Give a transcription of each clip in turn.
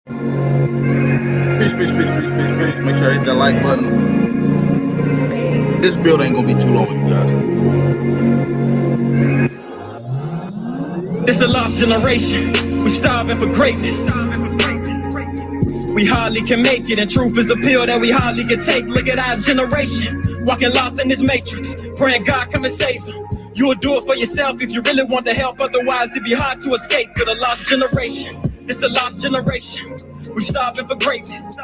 Peace, peace, peace, peace, peace, peace. Make sure I hit that like button. This build ain't gonna be too long, you guys. It's a lost generation. We starving for greatness. We hardly can make it, and truth is a pill that we hardly can take. Look at our generation, walking lost in this matrix, praying God come and save them. You'll do it for yourself if you really want to help, otherwise it'd be hard to escape. With a lost generation, it's a lost generation. We starving for greatness.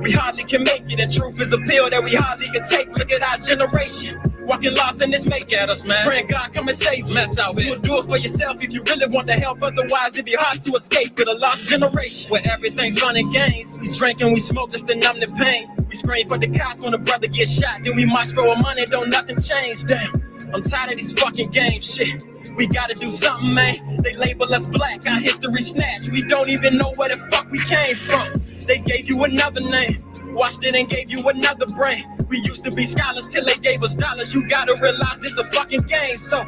We hardly can make it, and truth is a pill that we hardly can take. Look at our generation, walking lost in this matrix. At us, man. Praying God come and save you. You'll do it for yourself if you really want to help, otherwise it'd be hard to escape. With a lost generation, where everything's fun and games. We drink and we smoke just to numb the pain. We scream for the cops when a brother gets shot. Then we march for money, don't nothing change. Damn, I'm tired of these fucking games. Shit, we gotta do something, man. They label us black, our history snatched. We don't even know where the fuck we came from. They gave you another name, washed it and gave you another brain. We used to be scholars till they gave us dollars. You gotta realize this a fucking game, so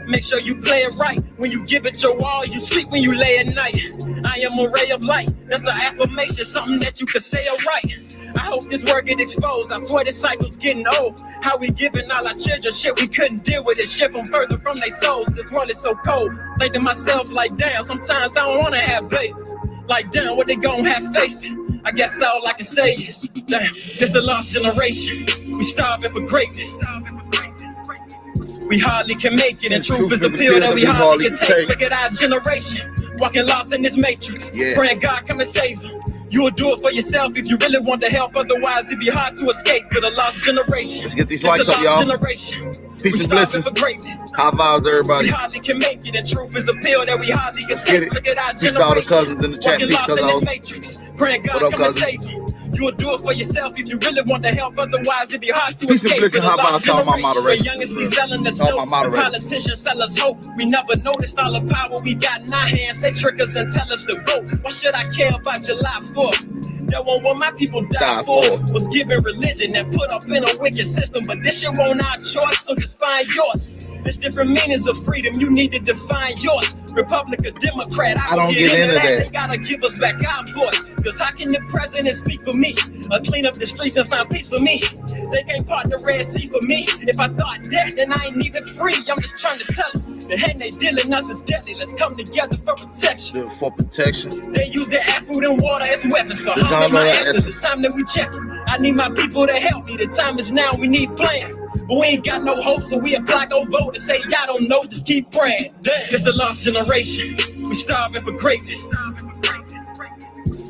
make sure you play it right. When you give it your all, you sleep when you lay at night. I am a ray of light, that's an affirmation, something that you could say alright. I hope this word get exposed, I swear this cycle's getting old. How we giving all our children shit we couldn't deal with it, shit from further from their souls. This world is so cold, think to myself like damn, sometimes I don't wanna have babies. Like damn, what they gon' have faith in? I guess all I can say is, damn, this a lost generation. We starving for greatness. We hardly can make it, and truth is a pill that we hardly can take. Look at our generation, walking lost in this matrix, praying God come and save them. You'll do it for yourself if you really want to help, otherwise it'd be hard to escape. With a lost generation, let's get these likes up, y'all. Peace and blessings. High vibes, everybody. We hardly can make it, and truth is a pill that we hardly can take. Look at our peace to all the cousins in the chat. Peace, cousins. Matrix, praying God come and save you. You'll do it for yourself if you really want to help, otherwise it'd be hard to peace escape. Peace and blessings. High vibes to all my moderators. Youngest be selling us dope. Politicians sell us hope. We never noticed all the power we got in our hands. They trick us and tell us to vote. Why should I care about July 4th? That one what my people die for was given religion and put up in a wicked system. But this shit won't our choice, so just find yours. There's different meanings of freedom, you need to define yours. Republic or Democrat, I don't get into that. They gotta give us back our voice. Cause how can the president speak for me? Clean up the streets and find peace for me? They can't part the Red Sea for me. If I thought that, then I ain't even free. I'm just trying to tell them, the hand they dealing us is deadly. Let's come together for protection. They use their air, food, and water as weapons for harming my essence. It's time that we check it. I need my people to help me. The time is now, we need plans. But we ain't got no hope, so we apply, go vote and say, y'all don't know, just keep praying. Damn, it's a lost generation. We starving for greatness.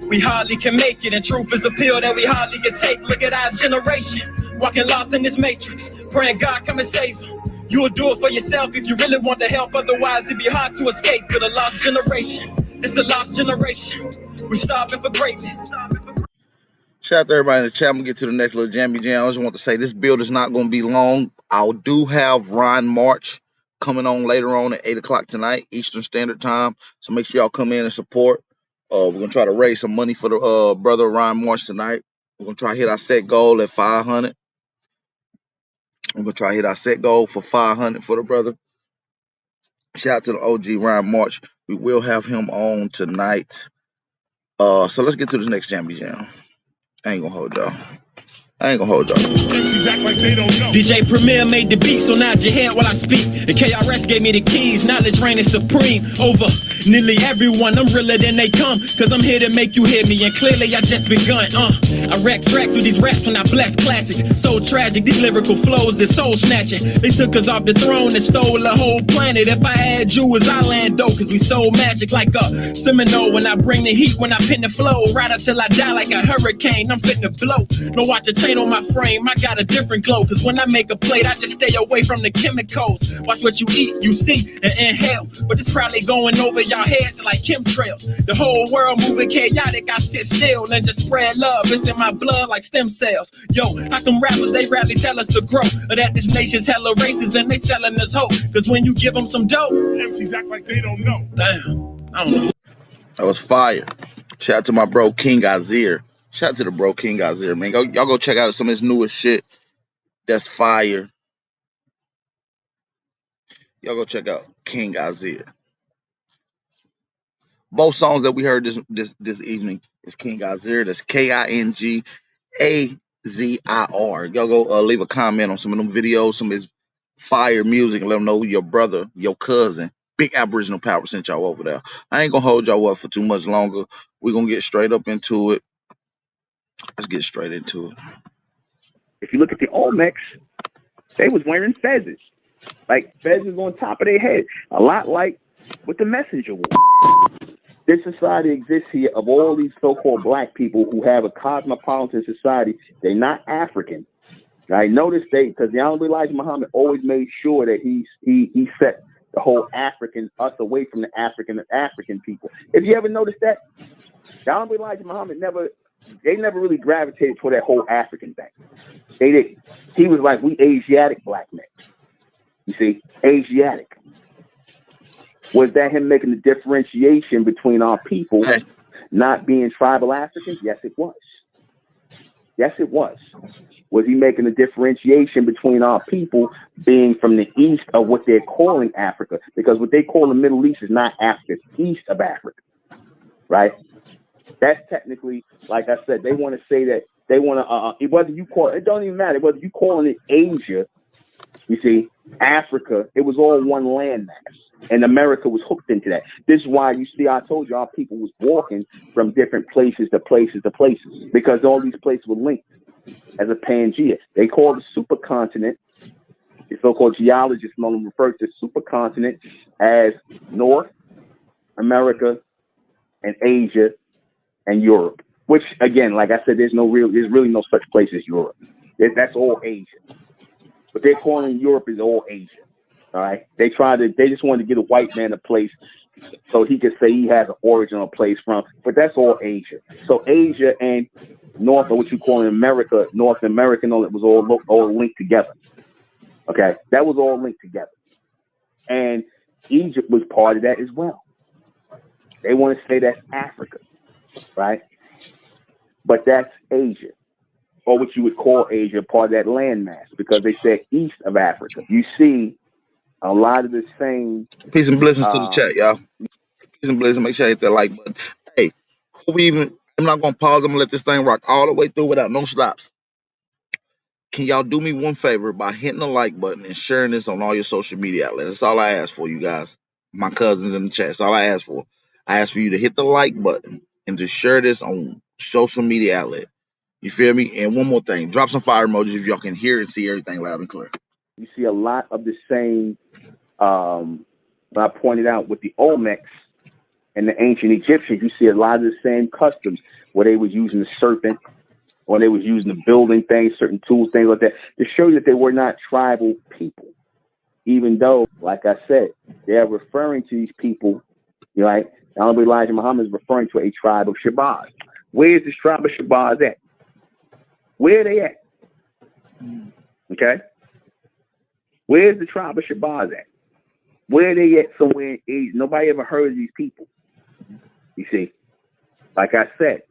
We hardly can make it, and truth is a pill that we hardly can take. Look at our generation, walking lost in this matrix, praying God come and save them. You'll do it for yourself if you really want to help, otherwise it'd be hard to escape. With a lost generation, it's a lost generation. We starving for greatness. Shout out to everybody in the chat. I'm gonna get to the next little jammy jam. I just want to say this build is not gonna be long. I do have Ron March coming on later on at 8 o'clock tonight, Eastern Standard Time. So make sure y'all come in and support. We're gonna try to raise some money for the brother Ron March tonight. We're gonna try to hit our set goal at 500. I'm gonna try to hit our set goal for 500 for the brother. Shout out to the OG Ron March. We will have him on tonight. So let's get to this next jammy jam. I ain't gonna hold y'all. DJ Premier made the beat, so nod your head while I speak. The KRS gave me the keys, knowledge reigning supreme over nearly everyone. I'm realer than they come, cause I'm here to make you hear me, and clearly I just begun. I wreck tracks with these raps when I bless classics. So tragic, these lyrical flows, they're soul snatching. They took us off the throne and stole the whole planet. If I had you as Orlando, cause we sold magic like a Seminole. When I bring the heat, when I pin the flow, right until I die like a hurricane, I'm fitting to blow. No watch a chain on my frame, I got a different glow. Cause when I make a plate, I just stay away from the chemicals. Watch what you eat, you see, and inhale. But it's probably going over your heads like chemtrails. The whole world moving chaotic, I sit still and just spread love. It's in my blood like stem cells. Yo, how come rappers, they rarely tell us to grow? Or that this nation's hella racist and they selling us hope. Cause when you give them some dope, MCs act like they don't know. Damn, I don't know. That was fire. Shout out to my bro King Azir. Shout out to the bro King Azir, man. Y'all go check out some of his newest shit. That's fire. Y'all go check out King Azir. Both songs that we heard this evening is King Azir. That's KingAzir. Y'all go leave a comment on some of them videos, some of his fire music, and let them know who your brother, your cousin, big Aboriginal power sent y'all over there. I ain't gonna hold y'all up for too much longer. We're gonna get straight up into it. Let's get straight into it. If you look at the Olmecs, they was wearing feathers, like feathers on top of their head, a lot like what the messenger wore. This society exists here of all these so-called black people who have a cosmopolitan society. They're not African. I noticed because the Honorable Elijah Muhammad always made sure that he set the whole us away from the African people. If you ever noticed that, the Honorable Elijah Muhammad never really gravitated toward that whole African thing. They didn't. He was like, we Asiatic black men. You see, Asiatic. Was that him making the differentiation between our people not being tribal Africans? Yes, it was. Yes, it was. Was he making the differentiation between our people being from the east of what they're calling Africa? Because what they call the Middle East is not Africa, it's east of Africa, right? That's technically, like I said, they want to say that they want to, whether you call it don't even matter, whether you calling it Asia, you see, Africa, it was all one landmass. And America was hooked into that. This is why you see, I told you, our people was walking from different places to places to places, because all these places were linked as a Pangea. They call the supercontinent, the so-called geologists refer to supercontinent as North America and Asia and Europe, which, again, like I said, there's really no such place as Europe. That's all Asia. But they're calling Europe is all Asia. All right. They just wanted to get a white man a place so he could say he has an origin or place from, but that's all Asia. So Asia and North, or what you call in America, North America, and all it was all linked together. Okay. That was all linked together. And Egypt was part of that as well. They want to say that's Africa, right? But that's Asia, or what you would call Asia, part of that landmass, because they said east of Africa. You see a lot of the same. Peace and blessings to the chat, y'all. Peace and blessings. Make sure you hit that like button. Hey, I'm not gonna pause. I'm gonna let this thing rock all the way through without no stops. Can y'all do me one favor by hitting the like button and sharing this on all your social media outlets? That's all I ask for, you guys. My cousins in the chat. That's all I ask for. I ask for you to hit the like button and to share this on social media outlet. You feel me? And one more thing. Drop some fire emojis if y'all can hear and see everything loud and clear. You see a lot of the same, I pointed out with the Olmecs and the ancient Egyptians, you see a lot of the same customs where they was using the serpent, or they was using the building things, certain tools, things like that, to show you that they were not tribal people. Even though, like I said, they're referring to these people, right? Honorable Elijah Muhammad is referring to a tribe of Shabazz. Where's this tribe of Shabazz at? Where are they at? Okay? Where's the tribe of Shabazz at? Where are they at somewhere in Asia? Nobody ever heard of these people. You see? Like I said,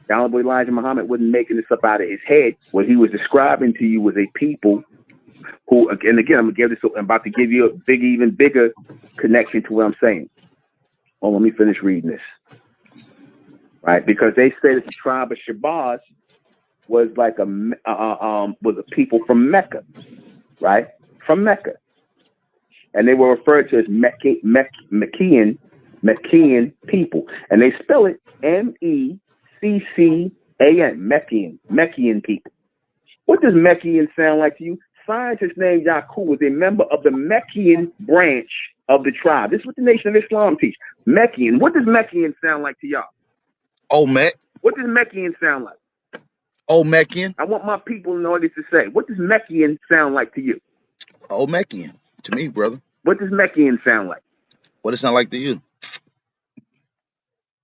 the Honorable Elijah Muhammad wasn't making this up out of his head. What he was describing to you was a people who, and again, I'm about to give you a even bigger connection to what I'm saying. Oh, let me finish reading this. Right? Because they say that the tribe of Shabazz was like was a people from Mecca, right? From Mecca. And they were referred to as Meccan people. And they spell it Meccan, Meccan people. What does Meccan sound like to you? Scientist named Yaqub was a member of the Meccan branch of the tribe. This is what the Nation of Islam teach. Meccan. What does Meccan sound like to y'all? Olmec. What does Meccan sound like? Olmecian. I want my people in the audience to say, what does Meccan sound like to you? Olmecian to me, brother. What does Meccan sound like? What does it sound like to you?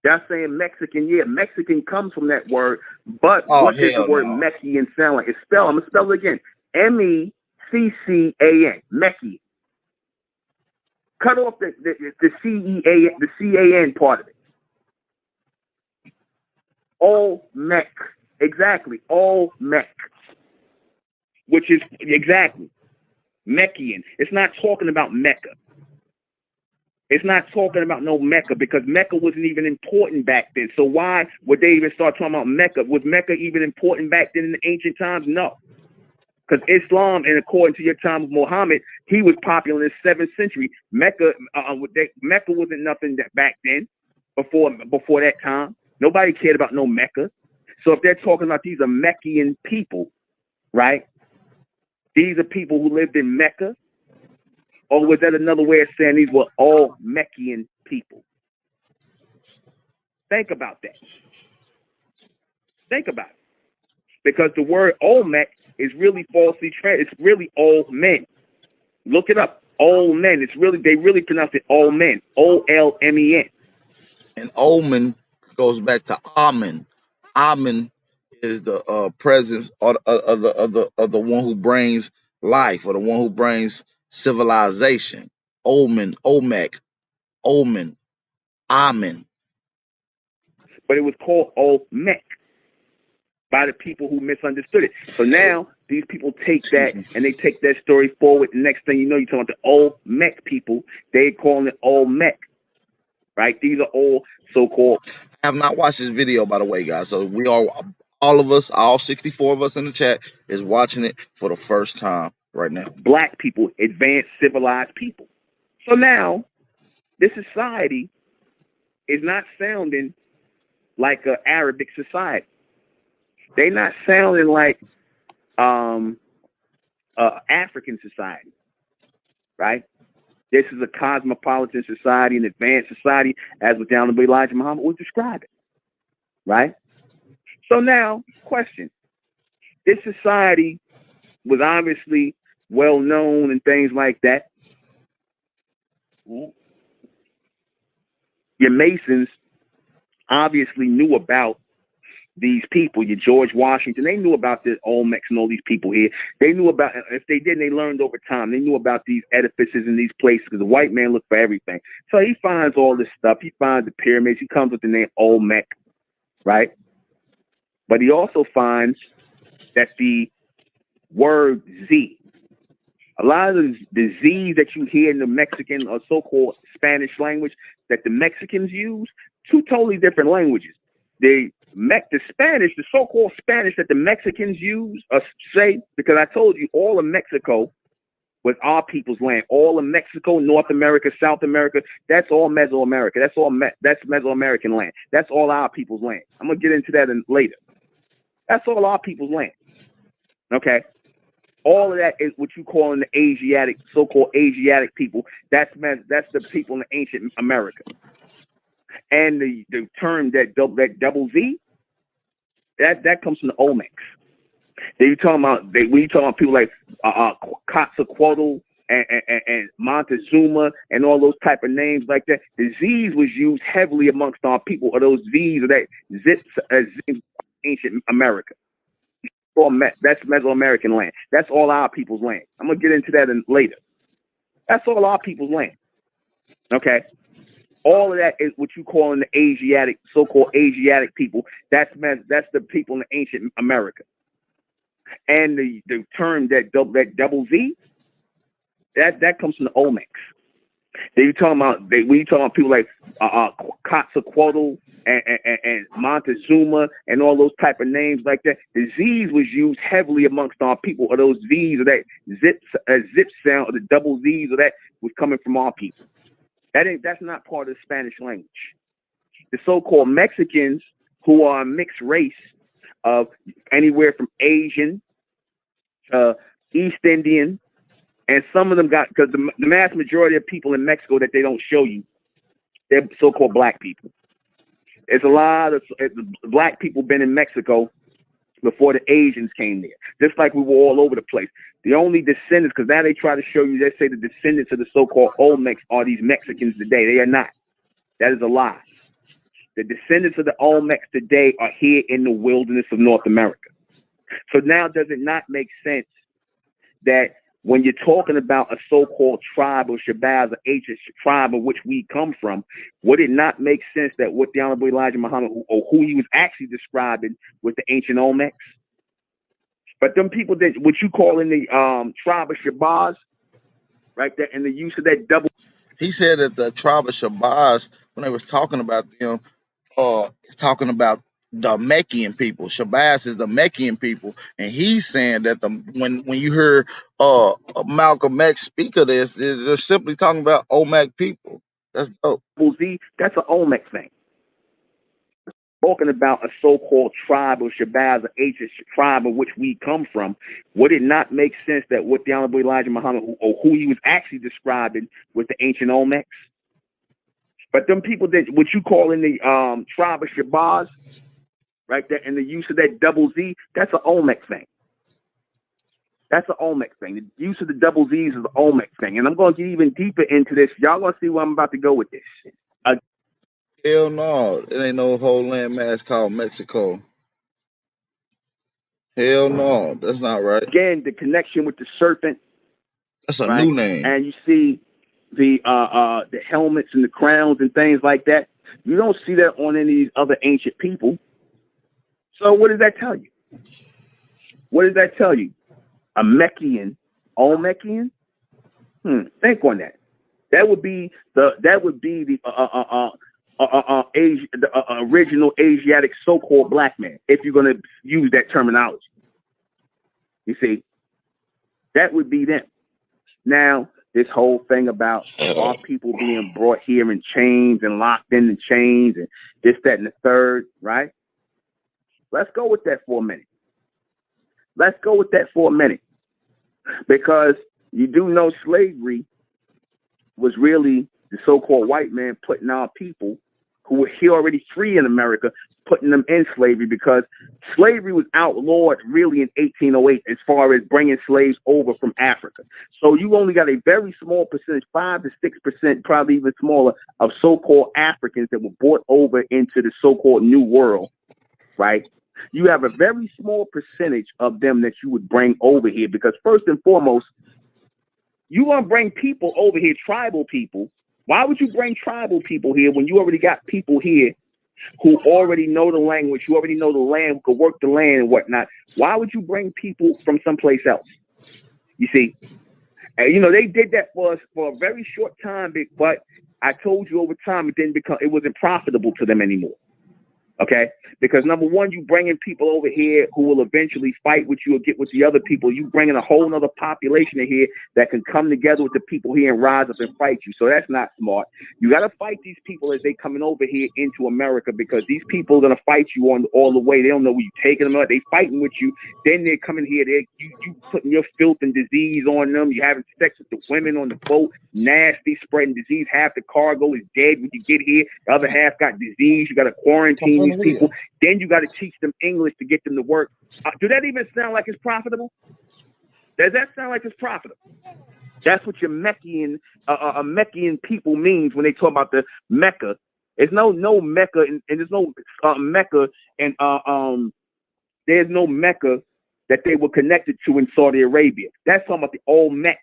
Y'all saying Mexican, yeah, Mexican comes from that word, but what does the word Meccan sound like? I'm going to spell it again. Meccan, Meccan. Cut off the CAN part of it. Olmec. Exactly. Olmec. Which is exactly Meccan. It's not talking about Mecca. It's not talking about no Mecca because Mecca wasn't even important back then. So why would they even start talking about Mecca? Was Mecca even important back then in the ancient times? No. Because Islam, and according to your time of Muhammad, he was popular in the 7th century. Mecca wasn't nothing that back then, before that time. Nobody cared about no Mecca. So if they're talking about these are Meccan people, right? These are people who lived in Mecca, or was that another way of saying these were all Meccan people? Think about that. Think about it. Because the word olmec is really falsely translated. It's really all men. Look it up. All men. They really pronounce it all men. O-L-M-E-N. And omen goes back to Amen. Amen is the presence of the one who brings life, or the one who brings civilization. Omen, Olmec, Omen, Amen. But it was called olmec by the people who misunderstood it. So now these people take Excuse that me. and they take that story forward. The next thing you know, you're talking about the olmec people. They calling it olmec, right? These are all so-called I have not watched this video, by the way, guys. So all of us, all 64 of us in the chat, is watching it for the first time right now. black people, advanced civilized people. So now this society is not sounding like an Arabic society. They're not sounding like African society, right? This is a cosmopolitan society, an advanced society, as what the Honorable Elijah Muhammad was describing, right? So now, question. This society was obviously well known and things like that. Your Masons obviously knew about these people, your George Washington. They knew about the Olmecs and all these people here. They knew about, if they didn't, they learned over time. They knew about these edifices and these places because the white man looked for everything. So he finds all this stuff. He finds the pyramids. He comes with the name Olmec, right? But he also finds that the word Z, a lot of the Z's that you hear in the Mexican or so-called Spanish language that the Mexicans use, two totally different languages. The Spanish, the so-called Spanish that the Mexicans use or say, because I told you all of Mexico was our people's land. All of Mexico, North America, South America, that's all Mesoamerica. That's Mesoamerican land. That's all our people's land. I'm going to get into that later. That's all our people's land. Okay? All of that is what you call in the Asiatic, so-called Asiatic people. That's the people in the ancient America. And the term that double Z, that comes from the Olmecs. When you talking about people like Quetzalcoatl and Montezuma and all those type of names like that, the Z's was used heavily amongst our people, or those Z's, or that Z's, ancient America. That's Mesoamerican land. That's all our people's land. I'm going to get into that later. That's all our people's land. Okay? All of that is what you call in the Asiatic, so-called Asiatic people. That's the people in the ancient America. And the term that double Z, that comes from the Olmecs. When you talking about people like Quetzalcoatl and Montezuma and all those type of names like that, the Z's was used heavily amongst our people, or those Z's, or that zip sound, or the double Z's, or that was coming from our people. That's not part of the Spanish language. The so-called Mexicans, who are a mixed race of anywhere from Asian to East Indian, and some of them got, because the mass majority of people in Mexico that they don't show you, they're so-called black people. There's a lot of black people been in Mexico before the Asians came there, just like we were all over the place. The only descendants, because now they try to show you, they say the descendants of the so-called Olmecs are these Mexicans today. They are not. That is a lie. The descendants of the Olmecs today are here in the wilderness of North America. So now does it not make sense that when you're talking about a so-called tribe or Shabazz, an ancient tribe of which we come from, would it not make sense that what the Honorable Elijah Muhammad, or who he was actually describing with the ancient Olmecs? But them people that, what you call in the tribe of Shabazz, right there, and the use of that double. He said that the tribe of Shabazz, when they was talking about them, talking about the Meccan people. Shabazz is the Meccan people, and he's saying that the when you hear Malcolm X speak of this, they're simply talking about olmec people. That's dope. Z, that's an olmec thing. Talking about a so-called tribe of Shabazz, an ancient tribe of which we come from, would it not make sense that what the Honorable Elijah Muhammad, or who he was actually describing, was the ancient Olmecs? But them people that what you call in the tribe of Shabazz, right, that and the use of that double Z, that's an Olmec thing. That's an Olmec thing. The use of the double Z's is the Olmec thing. And I'm going to get even deeper into this. Y'all going to see where I'm about to go with this. Hell no, it ain't no whole landmass called Mexico. Hell no, that's not right. Again, the connection with the serpent, That's a right? new name. And you see the helmets and the crowns and things like that. You don't see that on any of these other ancient people. So what does that tell you? What does that tell you? A Meccan, Olmecian? Think on that. That would be the original Asiatic so-called black man, if you're going to use that terminology. You see, that would be them. Now, this whole thing about our people being brought here in chains and locked in chains and this, that, and the third, right? Let's go with that for a minute. Because you do know slavery was really the so-called white man putting our people who were here already free in America, putting them in slavery, because slavery was outlawed really in 1808 as far as bringing slaves over from Africa. So you only got a very small percentage, 5 to 6%, probably even smaller, of so-called Africans that were brought over into the so-called New World, right? You have a very small percentage of them that you would bring over here, because first and foremost, you want to bring people over here, tribal people. Why would you bring tribal people here when you already got people here who already know the language, who already know the land, who could work the land and whatnot? Why would you bring people from someplace else? You see, and, they did that for us for a very short time, but I told you over time it wasn't profitable to them anymore. Okay, because number one, you bringing people over here who will eventually fight with you or get with the other people. You bringing a whole other population in here that can come together with the people here and rise up and fight you. So that's not smart. You got to fight these people as they coming over here into America, because these people are going to fight you on all the way. They don't know where you taking them out. They fighting with you. Then they're coming here. You putting your filth and disease on them. You having sex with the women on the boat. Nasty, spreading disease. Half the cargo is dead when you get here. The other half got disease. You got to quarantine these people. Then you got to teach them English to get them to work. Do that even sound like it's profitable? Does that sound like it's profitable? That's what your Meccan people means when they talk about the Mecca. There's no Mecca, and there's no Mecca, and there's no Mecca that they were connected to in Saudi Arabia. That's talking about the olmecs,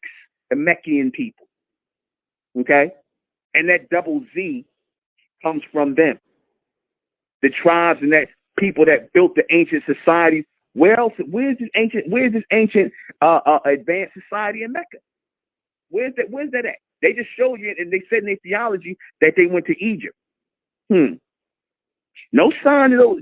the Meccan people. Okay, and that double Z comes from them. The tribes and that people that built the ancient societies. Where's this ancient advanced society in Mecca? Where's that at? They just showed you, and they said in their theology that they went to Egypt. No sign of those,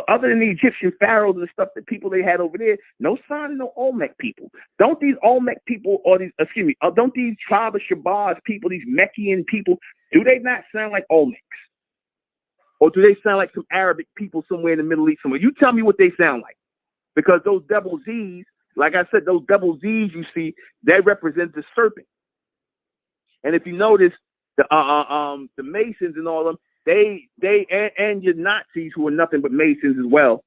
other than the Egyptian pharaohs and the stuff, the people they had over there. No sign of no Olmec people. Don't these Olmec people, don't these tribe of Shabazz people, these Meccan people, do they not sound like Olmecs? Or do they sound like some Arabic people somewhere in the Middle East somewhere? You tell me what they sound like. Because those double Z's, like I said, those double Z's you see, they represent the serpent. And if you notice, the Masons and all of them, they and your Nazis, who are nothing but Masons as well.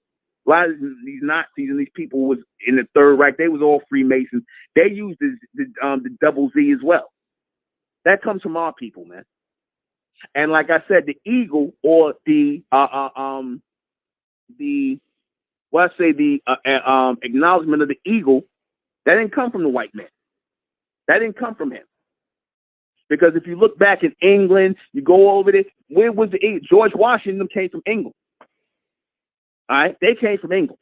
A lot of these Nazis and these people was in the Third Reich. They was all Freemasons. They used the double Z as well. That comes from our people, man. And like I said, the eagle, or the acknowledgement of the eagle, that didn't come from the white man. That didn't come from him. Because if you look back in England, you go over there, where was the eagle? George Washington came from England. All right? They came from England.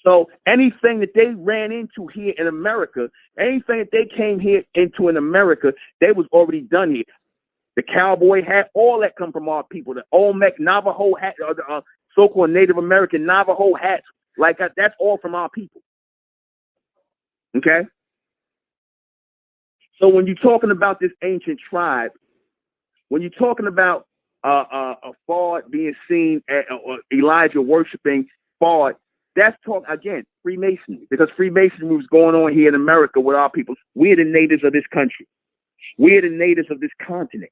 So anything that they ran into here in America, anything that they came here into in America, they was already done here. The cowboy hat, all that come from our people. The Olmec Navajo hat, or the so-called Native American Navajo hats, like that, that's all from our people. Okay? So when you're talking about this ancient tribe, when you're talking about a Fard being seen, or Elijah worshiping Fard, that's talk again, Freemasonry, because Freemasonry was going on here in America with our people. We're the natives of this country. We're the natives of this continent,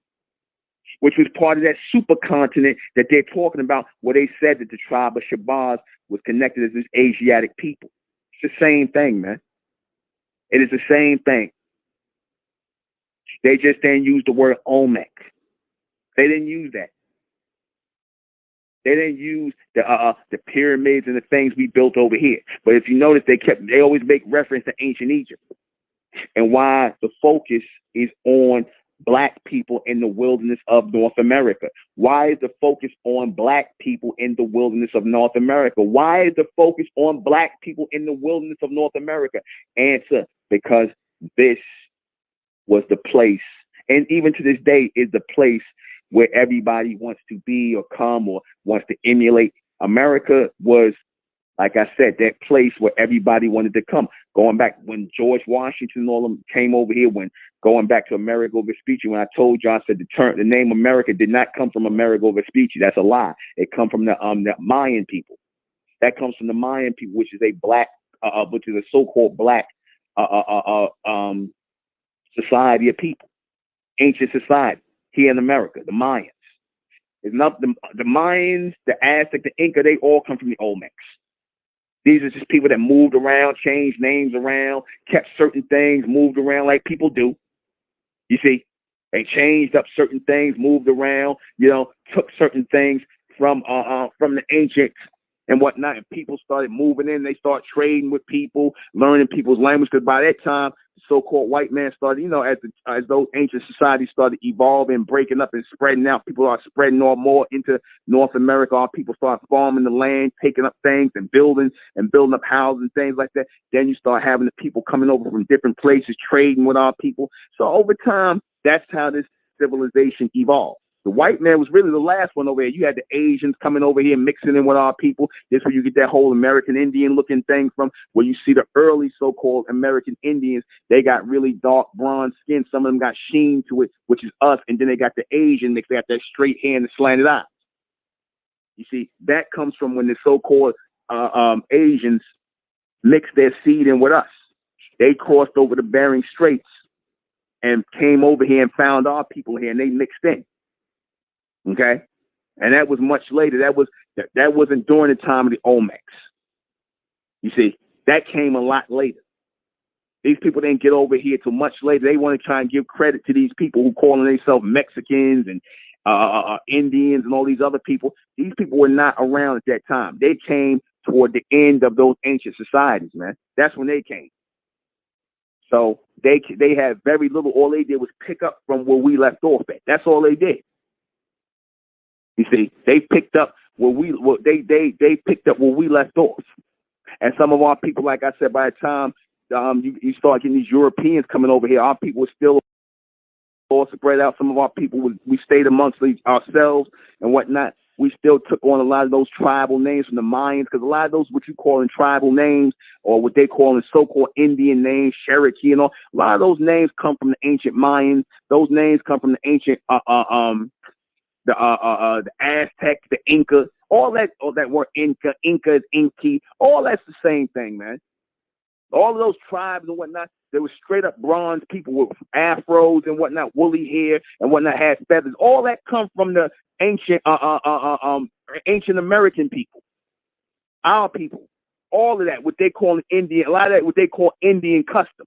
which was part of that supercontinent that they're talking about, where they said that the tribe of Shabazz was connected as this Asiatic people. It's the same thing, man. It is the same thing. They just didn't use the word olmec. They didn't use that. They didn't use the pyramids and the things we built over here. But if you notice, they always make reference to ancient Egypt and why the focus is on black people in the wilderness of North America. Why is the focus on black people in the wilderness of North America? Why is the focus on black people in the wilderness of North America? Answer, because this was the place, and even to this day is the place where everybody wants to be or come or wants to emulate. America was, like I said, that place where everybody wanted to come. Going back when George Washington and all them came over here, when going back to Amerigo Vespucci, when I told you, I said the name America did not come from Amerigo Vespucci. That's a lie. It come from the Mayan people. That comes from the Mayan people, which is a black, which is a so-called black society of people, ancient society here in America, the Mayans. It's not the Mayans, the Aztec, the Inca, they all come from the Olmecs. These are just people that moved around, changed names around, kept certain things, moved around like people do. You see, they changed up certain things, moved around, took certain things from the ancients and whatnot, and people started moving in. They start trading with people, learning people's language, because by that time, the so-called white man started, as those ancient societies started evolving, breaking up and spreading out, people are spreading all more into North America. Our people start farming the land, taking up things and building up houses and things like that. Then you start having the people coming over from different places, trading with our people. So over time, that's how this civilization evolved. The white man was really the last one over here. You had the Asians coming over here, mixing in with our people. This is where you get that whole American Indian looking thing from, where you see the early so-called American Indians. They got really dark bronze skin. Some of them got sheen to it, which is us. And then they got the Asian mix. They got that straight hair and the slanted eyes. You see, that comes from when the so-called Asians mixed their seed in with us. They crossed over the Bering Straits and came over here and found our people here, and they mixed in. Okay, and that was much later. That wasn't during the time of the Olmecs. You see, that came a lot later. These people didn't get over here till much later. They want to try and give credit to these people who calling themselves Mexicans and Indians and all these other people. These people were not around at that time. They came toward the end of those ancient societies, man. That's when they came. So they had very little. All they did was pick up from where we left off at. That's all they did. You see, they picked up they picked up where we left off. And some of our people, like I said, by the time you start getting these Europeans coming over here, our people were still all spread out. Some of our people, we stayed amongst ourselves and whatnot. We still took on a lot of those tribal names from the Mayans, because a lot of those, what you call in tribal names, or what they call in so-called Indian names, Cherokee and all, a lot of those names come from the ancient Mayans. Those names come from the ancient the Aztec, the Inca, all that word Inca, Incas, Inki, all that's the same thing, man. All of those tribes and whatnot, they were straight up bronze people with afros and whatnot, woolly hair and whatnot, had feathers. All that comes from the ancient ancient American people, our people. All of that, what they call Indian, a lot of that, what they call Indian custom.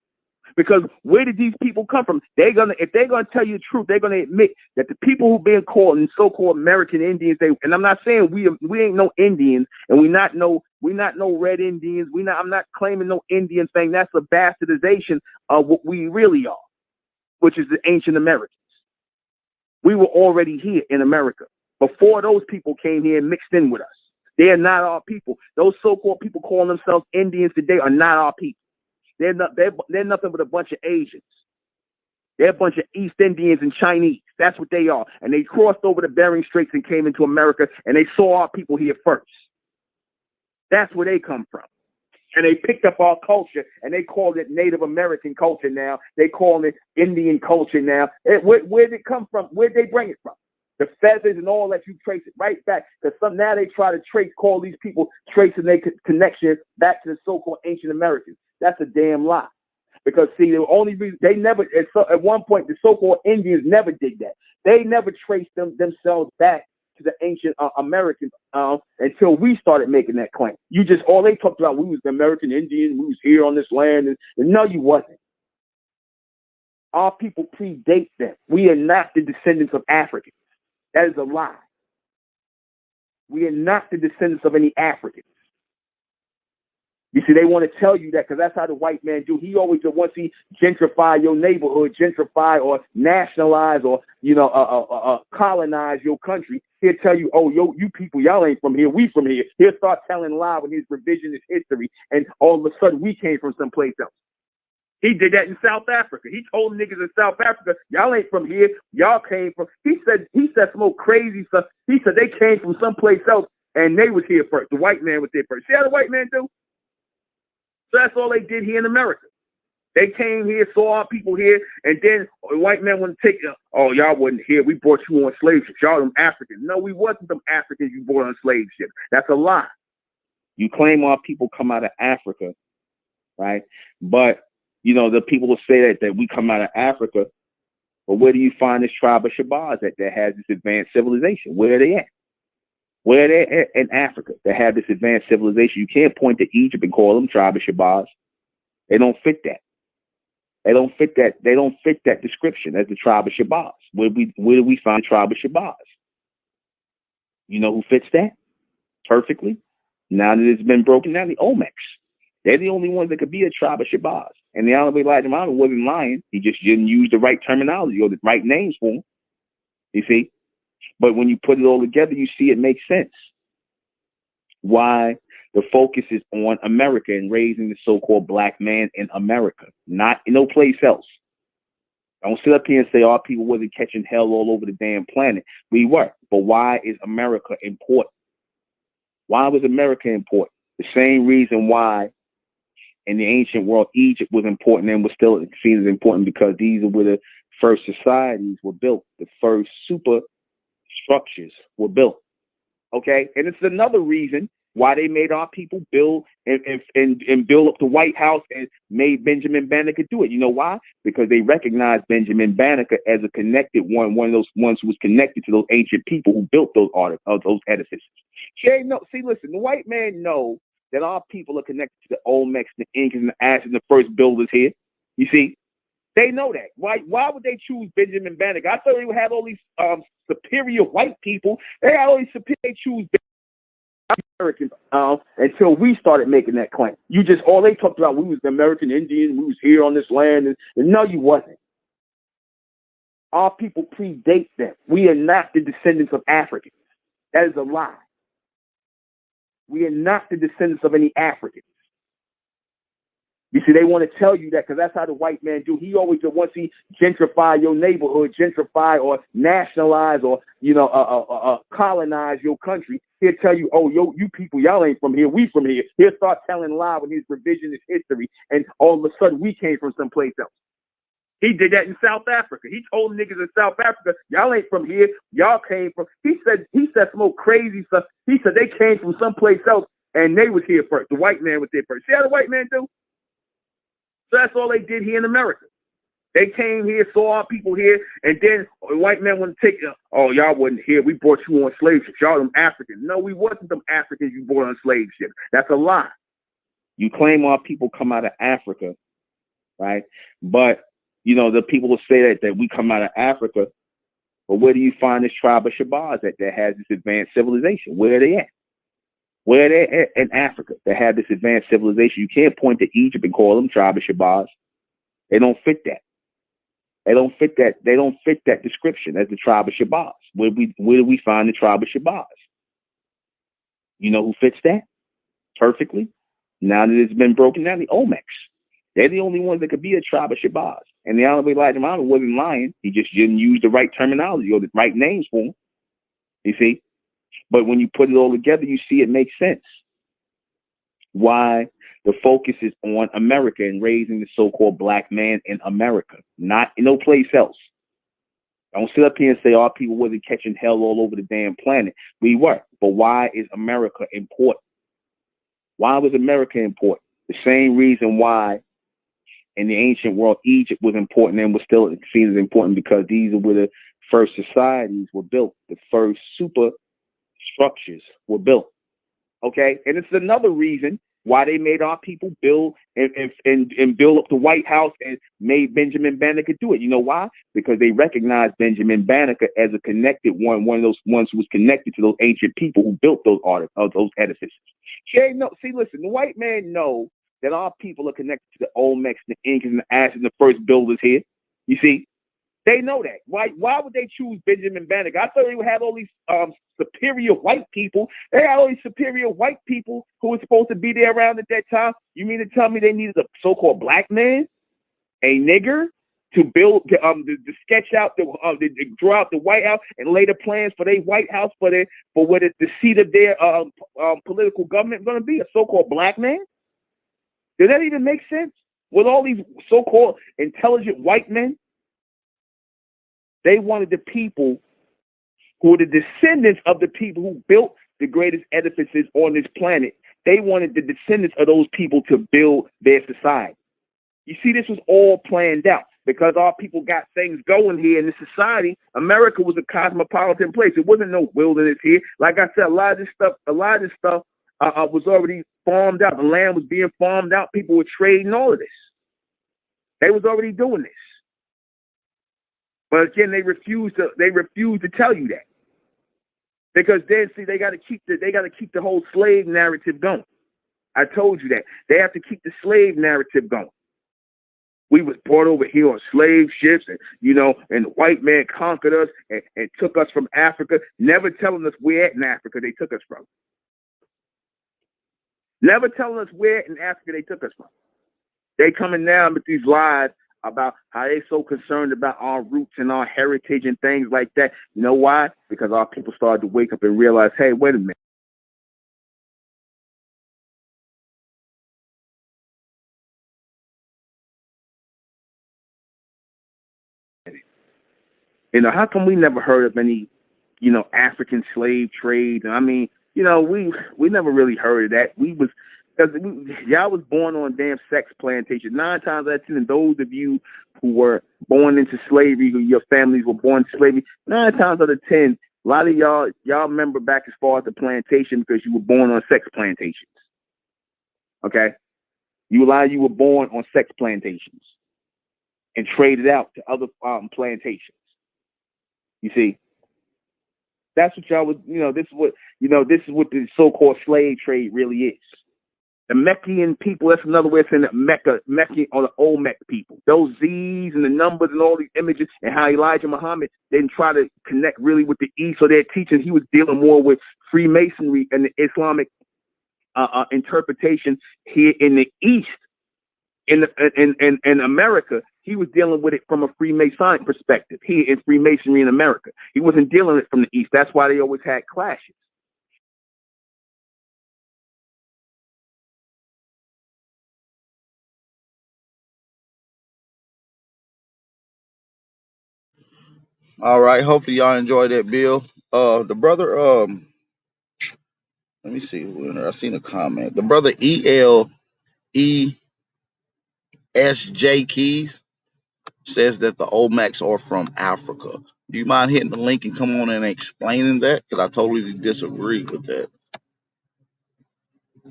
Because where did these people come from? If they're gonna tell you the truth, they're gonna admit that the people who been called in so-called American Indians, and I'm not saying we ain't no Indians, and we not no red Indians. I'm not claiming no Indian thing. That's a bastardization of what we really are, which is the ancient Americans. We were already here in America before those people came here and mixed in with us. They are not our people. Those so-called people calling themselves Indians today are not our people. They're nothing but a bunch of Asians. They're a bunch of East Indians and Chinese. That's what they are. And they crossed over the Bering Straits and came into America, and they saw our people here first. That's where they come from. And they picked up our culture, and they called it Native American culture now. They call it Indian culture now. Where did it come from? Where'd they bring it from? The feathers and all that, you trace it right back. Because now they try to call these people, tracing their connection back to the so-called ancient Americans. That's a damn lie. Because, see, the only reason they never, at one point, the so-called Indians never did that. They never traced themselves back to the ancient Americans until we started making that claim. All they talked about, we was the American Indian, we was here on this land. And no, you wasn't. Our people predate them. We are not the descendants of Africans. That is a lie. We are not the descendants of any Africans. You see, they want to tell you that because that's how the white man do. He always, once he gentrify your neighborhood, gentrify or nationalize or, colonize your country, he'll tell you, oh, you people, y'all ain't from here. We from here. He'll start telling lie with his revisionist history, and all of a sudden we came from someplace else. He did that in South Africa. He told niggas in South Africa, y'all ain't from here. Y'all came from, he said some old crazy stuff. He said they came from someplace else, and they was here first. The white man was there first. See how the white man do? So that's all they did here in America. They came here, saw our people here, and then the white man want to take you. Oh, y'all wasn't here. We brought you on slave ships. Y'all them Africans. No, we wasn't them Africans you brought on slave ships. That's a lie. You claim our people come out of Africa, right? But, the people will say that we come out of Africa. But where do you find this tribe of Shabazz that has this advanced civilization? Where are they at? Where they at in Africa that have this advanced civilization? You can't point to Egypt and call them tribe of Shabazz. They don't fit that. They don't fit that description as the tribe of Shabazz. Where do we find the tribe of Shabazz? You know who fits that perfectly? Now that it's been broken down, the Olmecs. They're the only ones that could be a tribe of Shabazz. And the Honorable Elijah Muhammad wasn't lying. He just didn't use the right terminology or the right names for them. You see? But when you put it all together, you see it makes sense. Why the focus is on America and raising the so-called black man in America, not in no place else. Don't sit up here and say our people wasn't catching hell all over the damn planet. We were. But why is America important? Why was America important? The same reason why in the ancient world Egypt was important and was still seen as important, because these are where the first societies were built. The first super structures were built. Okay? And it's another reason why they made our people build and build up the White House and made Benjamin Banneker do it. You know why? Because they recognized Benjamin Banneker as a connected one of those ones who was connected to those ancient people who built those edifices. See, listen, the white man know that our people are connected to the Olmecs, the Incas, and the Aztecs, the first builders here. You see? They know that. Why would they choose Benjamin Banneker? I thought they would have all these superior white people. They choose Americans until we started making that claim. All they talked about, we was the American Indian, we was here on this land, and no, you wasn't. Our people predate them. We are not the descendants of Africans. That is a lie. We are not the descendants of any Africans. You see, they want to tell you that because that's how the white man do. He always, once he gentrify your neighborhood, gentrify or nationalize or, colonize your country, he'll tell you, oh, you people, y'all ain't from here. We from here. He'll start telling lie with his revisionist history, and all of a sudden we came from someplace else. He did that in South Africa. He told niggas in South Africa, y'all ain't from here. Y'all came from, he said some old crazy stuff. He said they came from someplace else, and they was here first. The white man was there first. See how the white man do? So that's all they did here in America. They came here, saw our people here, and then the white man want to take you. Oh, y'all wasn't here. We brought you on slave ships. Y'all them Africans. No, we wasn't them Africans you brought on slave ships. That's a lie. You claim our people come out of Africa, right? But, the people will say that we come out of Africa. But where do you find this tribe of Shabazz that has this advanced civilization? Where are they at? Where they at in Africa that have this advanced civilization? You can't point to Egypt and call them tribe of Shabazz. They don't fit that. They don't fit that description as the tribe of Shabazz. Where do we find the tribe of Shabazz? You know who fits that perfectly? Now that it's been broken down, the Olmecs. They're the only ones that could be a tribe of Shabazz. And the Honorable Elijah Muhammad wasn't lying. He just didn't use the right terminology or the right names for them. You see? But when you put it all together, you see it makes sense. Why the focus is on America and raising the so-called black man in America, not in no place else. Don't sit up here and say our people wasn't catching hell all over the damn planet. We were. But why is America important? Why was America important? The same reason why in the ancient world Egypt was important and was still seen as important, because these are where the first societies were built. The first super structures were built. Okay? And it's another reason why they made our people build and build up the White House and made Benjamin Banneker do it. You know why? Because they recognized Benjamin Banneker as a connected one of those ones who was connected to those ancient people who built those those edifices. See, listen, the white man know that our people are connected to the Olmecs, the Incas, and the Aztecs, the first builders here. You see, they know that. Why would they choose Benjamin Banneker? I thought they would have all these superior white people. They had all these superior white people who were supposed to be there around at that time. You mean to tell me they needed a so-called black man, a nigger, to build, to sketch out, to draw out the White House and lay the plans for their White House for what the seat of their political government is going to be? A so-called black man? Does that even make sense? With all these so-called intelligent white men, they wanted the people who were the descendants of the people who built the greatest edifices on this planet. They wanted the descendants of those people to build their society. You see, this was all planned out because our people got things going here in this society. America was a cosmopolitan place. It wasn't no wilderness here. Like I said, a lot of this stuff was already farmed out. The land was being farmed out. People were trading all of this. They was already doing this. But again, they refused to tell you that. Because then, see, they got to keep the whole slave narrative going. I told you that. They have to keep the slave narrative going. We was brought over here on slave ships, and and the white man conquered us and took us from Africa, never telling us where in Africa they took us from. Never telling us where in Africa they took us from. They coming now with these lies about how they so concerned about our roots and our heritage and things like that. You know why? Because our people started to wake up and realize, hey, wait a minute. How come we never heard of any, African slave trade? I mean, we never really heard of that. Because y'all was born on damn sex plantation. 9 times out of 10, and those of you who were born into slavery, who your families were born into slavery, 9 times out of 10, a lot of y'all remember back as far as the plantation because you were born on sex plantations. Okay? A lot of you were born on sex plantations and traded out to other plantations. You see? That's what y'all would, this is what the so-called slave trade really is. The Meccan people, that's another way of saying that Meccan or the Olmec people. Those Z's and the numbers and all these images and how Elijah Muhammad didn't try to connect really with the East or their teaching. He was dealing more with Freemasonry and the Islamic interpretation here in the East. In America, he was dealing with it from a Freemasonic perspective here in Freemasonry in America. He wasn't dealing with it from the East. That's why they always had clashes. All right. Hopefully y'all enjoyed that bill. The brother, let me see. I seen a comment. The brother ELESJ Keys says that the Olmecs are from Africa. Do you mind hitting the link and come on and explaining that? Because I totally disagree with that. I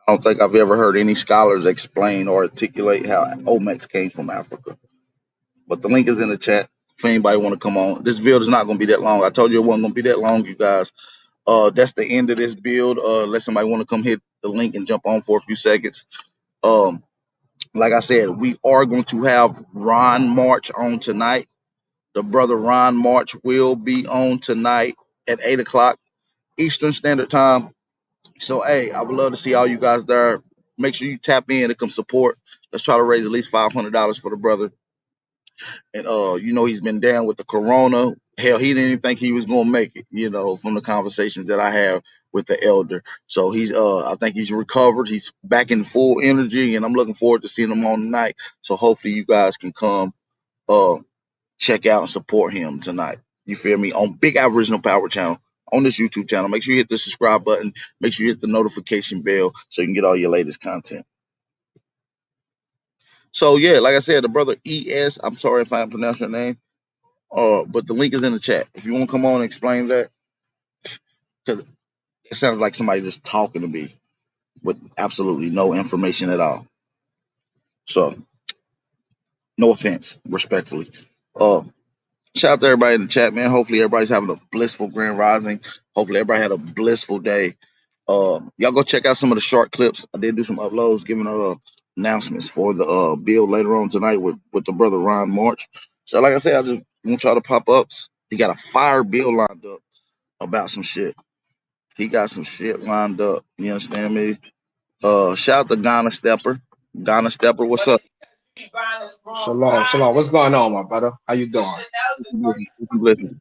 don't think I've ever heard any scholars explain or articulate how Olmecs came from Africa. But the link is in the chat if anybody want to come on. This build is not going to be that long. I told you it wasn't going to be that long, you guys. That's the end of this build. Let somebody want to come hit the link and jump on for a few seconds. Like I said, we are going to have Ron March on tonight. The brother Ron March will be on tonight at 8 o'clock Eastern Standard Time. So hey, I would love to see all you guys there. Make sure you tap in and come support. Let's try to raise at least $500 for the brother. And he's been down with the corona. Hell, he didn't even think he was gonna make it, from the conversations that I have with the elder. So I think he's recovered. He's back in full energy, and I'm looking forward to seeing him on tonight. So hopefully you guys can come uh check out and support him tonight. You feel me? On Big Aboriginal Power Channel on this YouTube channel. Make sure you hit the subscribe button. Make sure you hit the notification bell so you can get all your latest content. So yeah, like I said, the brother ES. I'm sorry if I didn't pronounce your name. But the link is in the chat. If you want to come on and explain that, because it sounds like somebody just talking to me with absolutely no information at all. So, no offense, respectfully. Uh, Shout out to everybody in the chat, man. Hopefully, everybody's having a blissful grand rising. Hopefully, everybody had a blissful day. Y'all go check out some of the short clips. I did do some uploads, giving announcements for the build later on tonight with the brother Ron March. So, like I said, I just want y'all to pop ups. He got a fire build lined up about some shit. He got some shit lined up. You understand me? Shout out to Ghana Stepper. Ghana Stepper, what's up? Shalom, shalom. What's going on, my brother? How you doing? Listen, listen.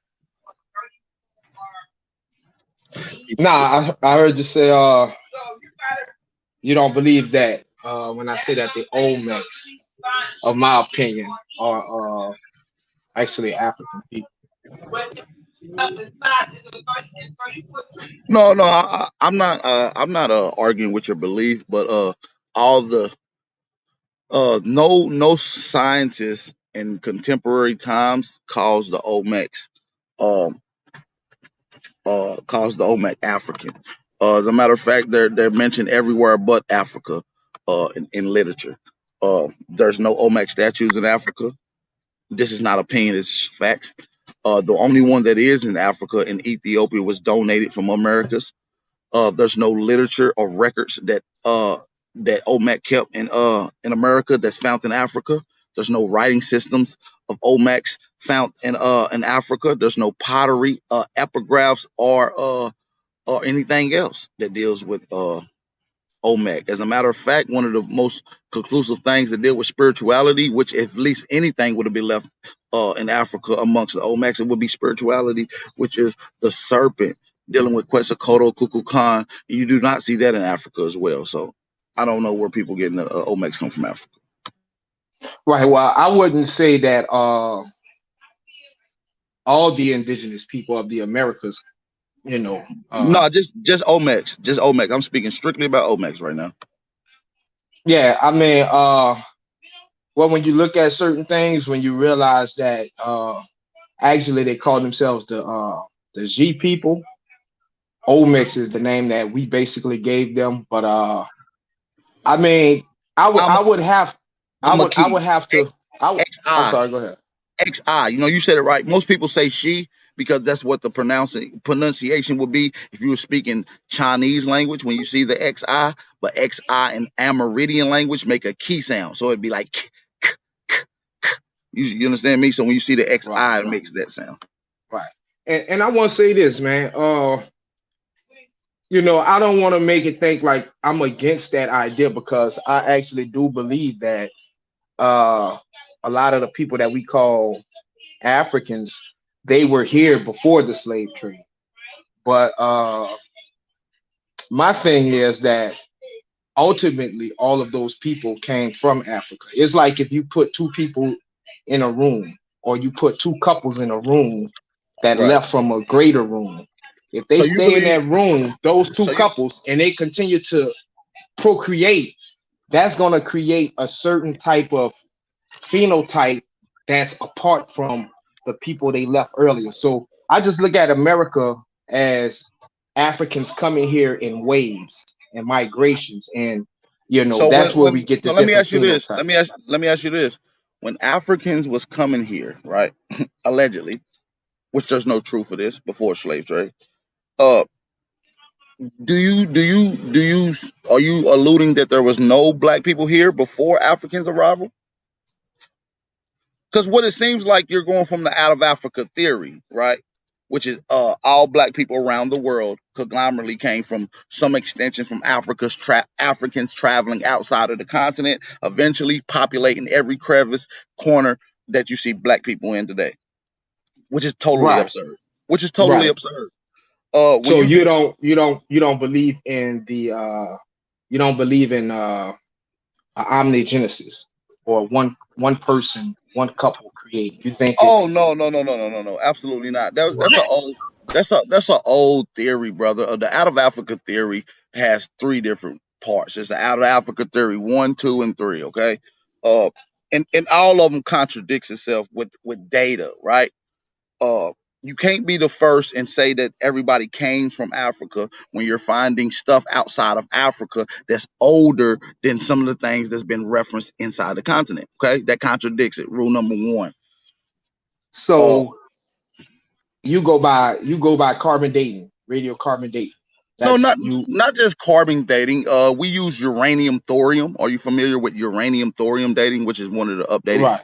Nah, I heard you say you don't believe that when I say that the Olmecs, of my opinion, are actually African people. No, I'm not. I'm not arguing with your belief, but all the no scientist in contemporary times calls the Olmecs um African. As a matter of fact, they're mentioned everywhere but Africa in literature. There's no Olmec statues in Africa. This is not opinion, it's facts. The only one that is in Africa in Ethiopia was donated from Americas. There's no literature or records that Olmec kept in America that's found in Africa. There's no writing systems of Olmecs found in Africa. There's no pottery, epigraphs, or anything else that deals with Olmec. As a matter of fact, one of the most conclusive things that deal with spirituality, which if at least anything would have been left in Africa amongst the Olmecs, it would be spirituality, which is the serpent dealing with Quetzalcoatl, Kukulkan. You do not see that in Africa as well. So I don't know where people getting the Olmecs come from Africa. Right. Well, I wouldn't say that all the indigenous people of the Americas, No, just Olmecs, just Olmecs. I'm speaking strictly about Olmecs right now. yeah. I mean, well, when you look at certain things, when you realize that actually they call themselves the G people. Olmecs is the name that we basically gave them, but I mean, I would have I'm a key. I'm XI. sorry, go ahead. XI. You said it right. Most people say she because that's what the pronunciation would be if you were speaking Chinese language when you see the XI, but XI in Amerindian language make a key sound. So it'd be like k, k, k, k. You understand me? So when you see the XI, it makes that sound. Right. And I want to say this, man. I don't want to make it think like I'm against that idea because I actually do believe that a lot of the people that we call Africans, they were here before the slave trade. But my thing is that ultimately all of those people came from Africa. It's like if you put two people in a room or you put two couples in a room that Right. left from a greater room. If they So you stay in believe? that room, those two So you couples, and they continue to procreate, that's going to create a certain type of phenotype that's apart from the people they left earlier. So I just look at America as Africans coming here in waves and migrations, and so that's where when we get the so let me different ask you this. phenotypes. Let me ask you this. When Africans was coming here, right? Allegedly, which there's no truth for this before slave trade. Uh, do you are you alluding that there was no black people here before Africans' arrival? Because what it seems like you're going from the out of Africa theory, right? which is all black people around the world conglomerately came from some extension from Africans traveling outside of the continent, eventually populating every crevice, corner that you see black people in today, which is totally Right, absurd. Which is totally right. absurd. When So you do, you don't believe in the you don't believe in omnigenesis, or one person, one couple creating. You think oh it's no, no, no, no, no, no, no, absolutely not. That's a old theory, brother. The out of Africa theory has three different parts. It's the out of Africa theory 1, 2, and 3. Okay, uh, and all of them contradicts itself with data, right? Uh, you can't be the first and say that everybody came from Africa when you're finding stuff outside of Africa that's older than some of the things that's been referenced inside the continent. Okay, that contradicts it. Rule number one. Uh, so you go by carbon dating, radiocarbon dating. no, That's you. not just carbon dating. We use uranium thorium. Are you familiar with uranium thorium dating, which is one of the updated? Right,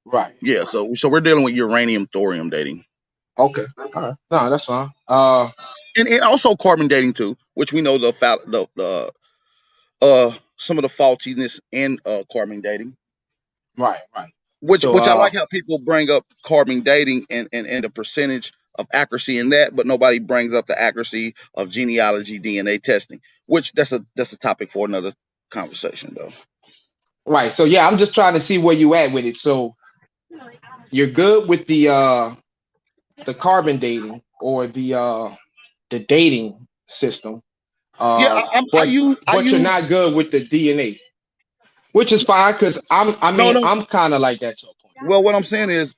right. Yeah, so we're dealing with uranium thorium dating, Okay, all right. No, that's fine. and also carbon dating too, which we know the some of the faultiness in carbon dating. Right, right. Which So which I like how people bring up carbon dating and the percentage of accuracy in that, but nobody brings up the accuracy of genealogy DNA testing. Which that's a topic for another conversation though. right. So yeah, I'm just trying to see where you at with it. So you're good with the carbon dating, or the dating system. Yeah, Uh, I but use I you're use not good with the DNA, which is fine, because no, no. I'm kind of like that to a point. Well, what I'm saying is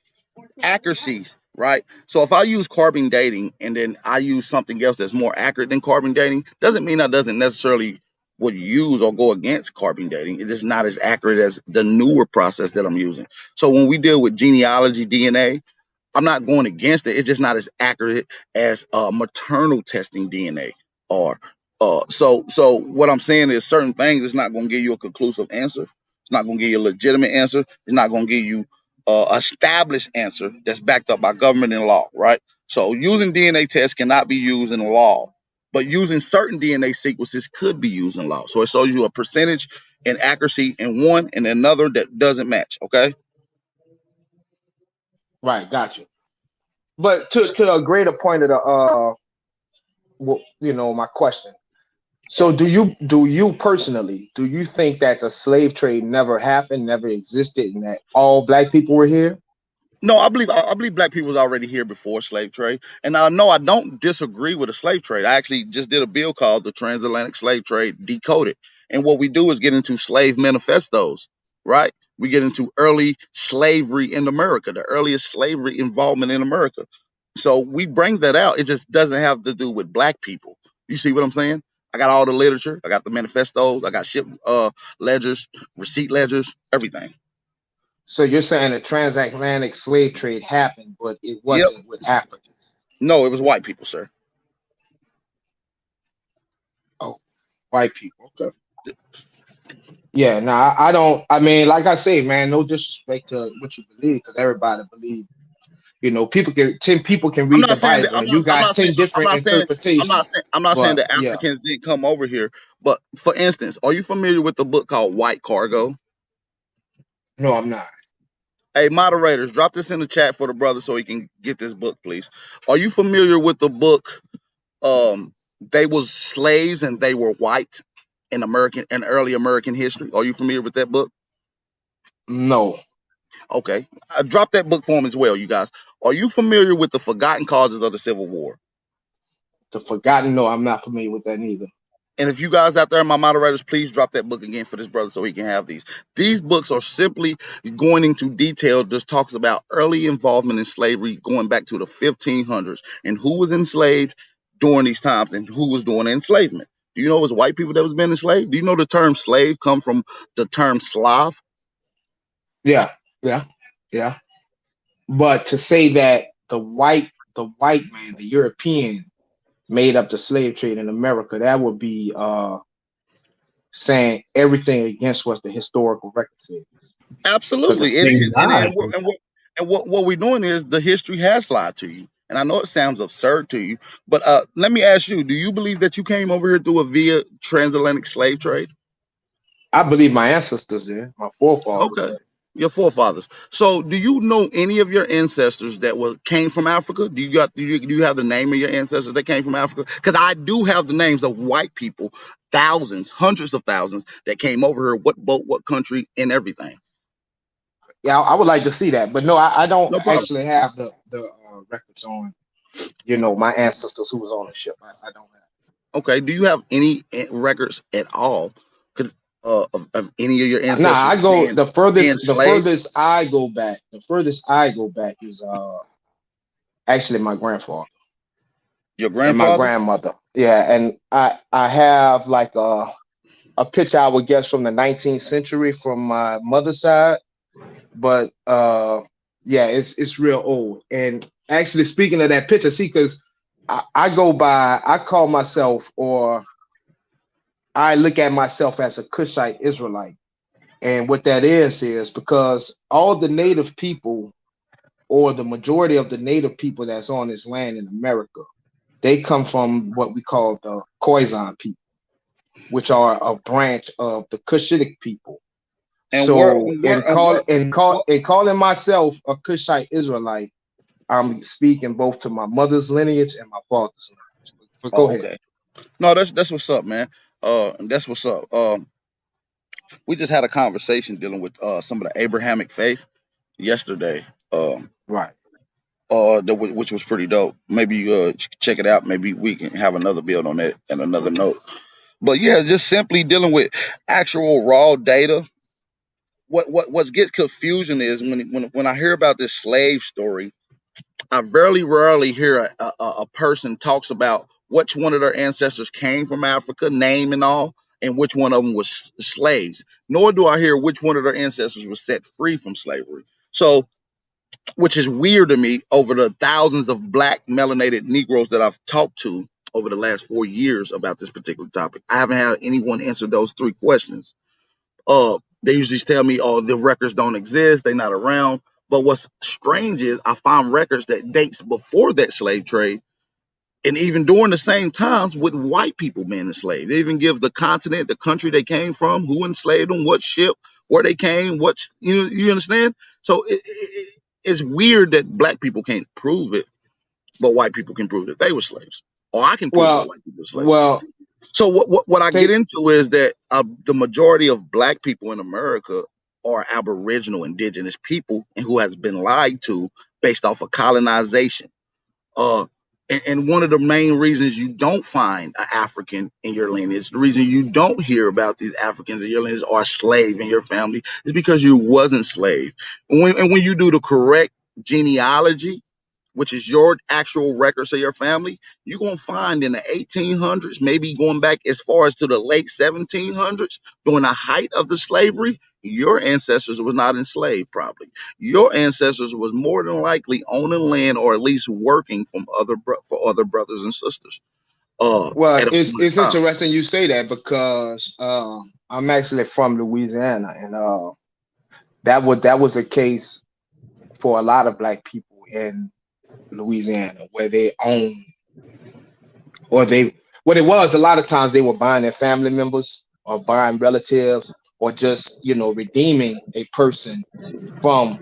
accuracies, right? So if I use carbon dating and then I use something else that's more accurate than carbon dating, doesn't mean I doesn't necessarily would use or go against carbon dating. It's just not as accurate as the newer process that I'm using. So when we deal with genealogy DNA, I'm not going against it. It's just not as accurate as maternal testing DNA or so what I'm saying is certain things it's not going to give you a conclusive answer. It's not going to give you a legitimate answer. It's not going to give you established answer that's backed up by government and law, right? So using DNA tests cannot be used in law, but using certain DNA sequences could be used in law. So it shows you a percentage and accuracy in one and another that doesn't match. Okay. Right, got you. But to a greater point of the my question. Yeah. So do you personally, do you think that the slave trade never happened, never existed, and that all black people were here? No, I believe black people was already here before slave trade, and I know I don't disagree with the slave trade. I actually just did a bill called the Transatlantic Slave Trade Decoded, and what we do is get into slave manifestos, right? We get into early slavery in America, the earliest slavery involvement in America. So we bring that out. It just doesn't have to do with black people. You see what I'm saying? I got all the literature. I got the manifestos. I got ship ledgers, receipt ledgers, everything. So you're saying the transatlantic slave trade happened, but it Yep. wasn't with Africans. No, it was white people, sir. Oh, white people. Okay. Yeah, no, I don't. I mean, like I say, man, no disrespect to what you believe, because everybody believe. People can 10 people can I'm read the not saying that. Bible, and you I'm got not saying. 10 different interpretations. I'm not saying But that yeah, Africans didn't come over here. But for instance, are you familiar with the book called White Cargo? no, I'm not. Hey, moderators, drop this in the chat for the brother so he can get this book, please. Are you familiar with the book? They was slaves and they were white in early American history. Are you familiar with that book? No, Okay, drop that book for him as well, you guys. Are you familiar with the forgotten causes of the Civil War? the forgotten. No, I'm not familiar with that neither. And if you guys out there, my moderators, please drop that book again for this brother so he can have these. These books are simply going into detail, just talks about early involvement in slavery going back to the 1500s and who was enslaved during these times and who was doing enslavement. Do you know it was white people that was being enslaved? Do you know the term slave come from the term Slav? Yeah, yeah, yeah. But to say that the white man, the European, made up the slave trade in America, that would be saying everything against what the historical record says. Because Absolutely, it is. And Exactly. what we're doing is the history has lied to you. And I know it sounds absurd to you, but let me ask you: do you believe that you came over here through a via transatlantic slave trade? I believe my ancestors did, my forefathers Okay, did. your forefathers. So, do you know any of your ancestors that came from Africa? Do you have the name of your ancestors that came from Africa? Because I do have the names of white people, thousands, hundreds of thousands that came over here. What boat, what country, and everything. Yeah, I would like to see that, but no, I don't No problem. actually have the records on, my ancestors who was on the ship. I don't have. Okay. Do you have any records at all? Of any of your Nah, ancestors the being furthest slaves? the furthest I go back is actually my grandfather Your and my grandfather? grandmother. Yeah, and I have like a picture I would guess from the 19th century from my mother's side, but yeah, it's real old. And actually, speaking of that picture, see, because I call myself, or I look at myself as a Cushite Israelite. And what that is because all the native people, or the majority of the native people that's on this land in America, they come from what we call the Khoisan people, which are a branch of the Cushitic people. And where So and where and where what in calling myself a Cushite Israelite, I'm speaking both to my mother's lineage and my father's lineage. But go oh, ahead. okay. No, that's what's up, man. That's what's up. We just had a conversation dealing with some of the Abrahamic faith yesterday. Um, Right. which was pretty dope. Maybe check it out. Maybe we can have another build on that and another note. But yeah, just simply dealing with actual raw data. What gets confusion is when I hear about this slave story, I very rarely hear a person talks about which one of their ancestors came from Africa, name and all, and which one of them was slaves. Nor do I hear which one of their ancestors was set free from slavery. So, which is weird to me over the thousands of black melanated Negroes that I've talked to over the last 4 years about this particular topic. I haven't had anyone answer those three questions. They usually tell me, "Oh, the records don't exist; they're not around." But what's strange is I find records that dates before that slave trade, and even during the same times with white people being enslaved. They even give the continent, the country they came from, who enslaved them, what ship, where they came, what's you understand. So it's weird that black people can't prove it, but white people can prove that they were slaves, or I can prove that Well, white people were slaves. well, So what I get take into is that the majority of black people in America are Aboriginal indigenous people and who has been lied to based off of colonization. Uh, and one of the main reasons you don't find an African in your lineage, the reason you don't hear about these Africans in your lineage or a slave in your family, is because you wasn't slave. And when you do the correct genealogy, which is your actual records of your family, you're going to find in the 1800s, maybe going back as far as to the late 1700s, during the height of the slavery, your ancestors was not enslaved probably. Your ancestors was more than likely owning land or at least working for other brothers and sisters Well, at a point it's in time. interesting you say that because I'm actually from Louisiana, and that was a case for a lot of black people in Louisiana where they own, or they what it was a lot of times they were buying their family members or buying relatives, or just redeeming a person from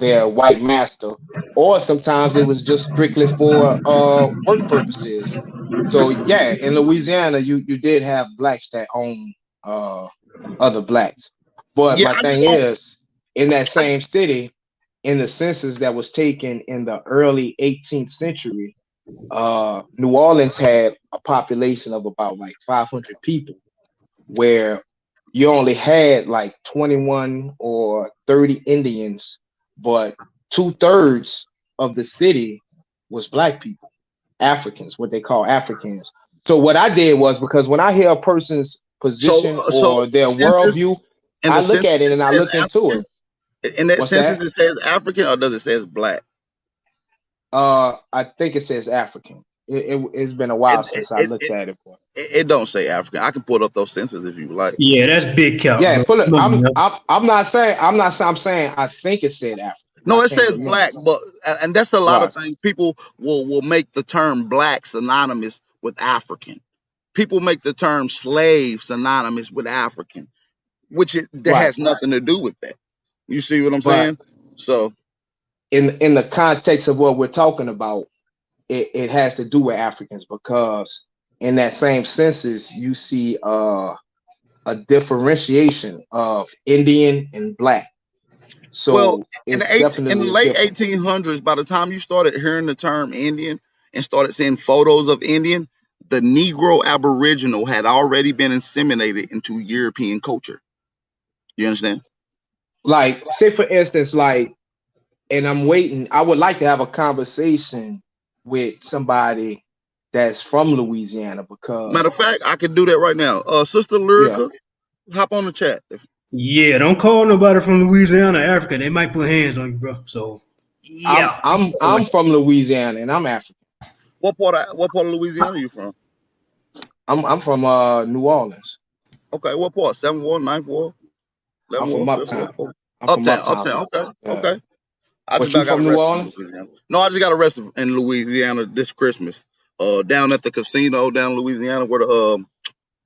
their white master, or sometimes it was just strictly for work purposes. So yeah, in Louisiana, you did have blacks that own uh other blacks. But Yeah, my I just thing don't. is, in that I, same city, in the census that was taken in the early 18th century, New Orleans had a population of about like 500 people, where you only had like 21 or 30 Indians, but two-thirds of the city was black people, Africans, what they call Africans. So what I did was, because when I hear a person's position so or their census worldview, in I the look census at it it and I says look into African. it. In that What's census that? it says African, or does it say black? I think it says African. It's been a It while it, since I it, looked it, at it. But it don't say African. I can pull up those censuses if you like. Yeah, that's big count, yeah, bro. pull it. Come on, man. I'm not saying I'm saying I think it said African. No, I it can't says remember. black, but and that's a lot of Right, things. People will make the term black synonymous with African. People make the term slave synonymous with African, which that right, has nothing to do with that. You see what I'm but saying? So in the context of what we're talking about, it has to do with Africans because in that same census you see a differentiation of Indian and black. well, So it's in the definitely a late difference. 1800s, by the time you started hearing the term Indian and started seeing photos of Indian, the Negro Aboriginal had already been assimilated into European culture. You understand? Like, say for instance, like, and I'm waiting. I would like to have a conversation with somebody that's from Louisiana Matter because of fact, I could do that right now. Sister yeah, Lyrica, hop on the chat. Yeah, don't call nobody from Louisiana, Africa. They might put hands on you, bro. So I'm yeah, I'm I'm from Louisiana and I'm African. What part of Louisiana you from? I'm from New Orleans. Okay, what part? 7th Ward, 9th Ward, I'm 11th from Ward, 5th Uptown. Ward, 4th. I'm from Uptown, Uptown. Uptown. Okay, Yeah. okay. I just But you about got from New arrested in Orleans? Louisiana. No, I just got arrested in Louisiana this Christmas. Down at the casino down in Louisiana where the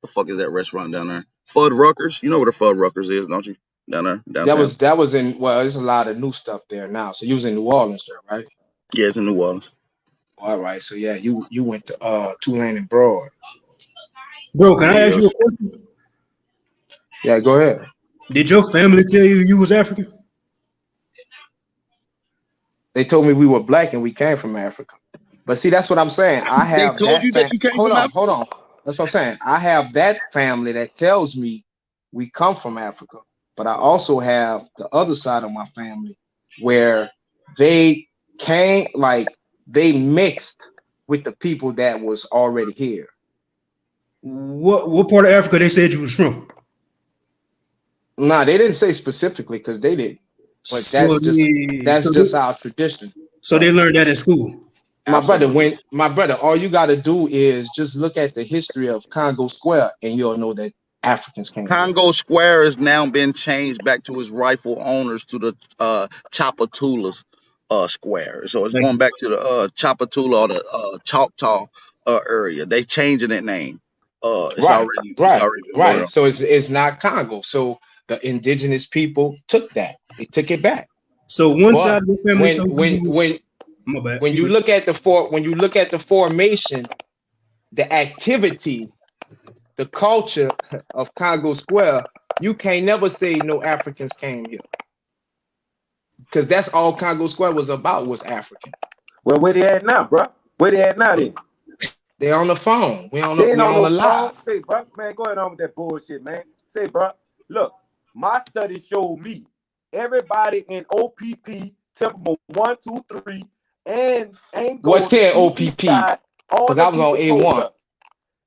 fuck is that restaurant down there? Fuddruckers. You know where the Fuddruckers is, don't you? Down there, downtown. That was in well, there's a lot of new stuff there now. So you was in New Orleans there, right? Yeah, it's in New Orleans. All right. So yeah, you went to Tulane and Broad. bro. Can I ask you a Yes. question? Yeah, go ahead. Did your family tell you you was African? They told me we were black and we came from Africa. But see, that's what I'm saying. I They have told that you that you came hold from on, Africa? hold on. That's what I'm saying. I have that family that tells me we come from Africa. But I also have the other side of my family where they came like they mixed with the people that was already here. What part of Africa they said you was from? Nah, they didn't say specifically because they didn't. But So they, that's just our tradition. so they But learned that in school. Absolutely. my brother, all you got to do is just look at the history of Congo Square, and you'll know that Africans came there. Congo Square has now been changed back to its rightful owners to the Chapatulas Square. So it's Like, going back to the Chapatula or the Choctaw area. They changing that name. Right, It's right, already been voted right. on. So it's not Congo. So the indigenous people took that. They took it back. so one side But of your family when told you when you was. when My bad. when you look at when you look at the formation, the activity, the culture of Congo Square, you can't never say no Africans came here because that's all Congo Square was about was African. Well, where they at now, bro? Where they at now then? They on the phone. They ain't We on on no the live. phone. Say, bro, man, go ahead on with that bullshit, man. Say, bro, look, my study showed me everybody in OPP, Temple 1, 2, 3, and What Angola, the tell OPP? PCI, all Because I them was on people told A1. us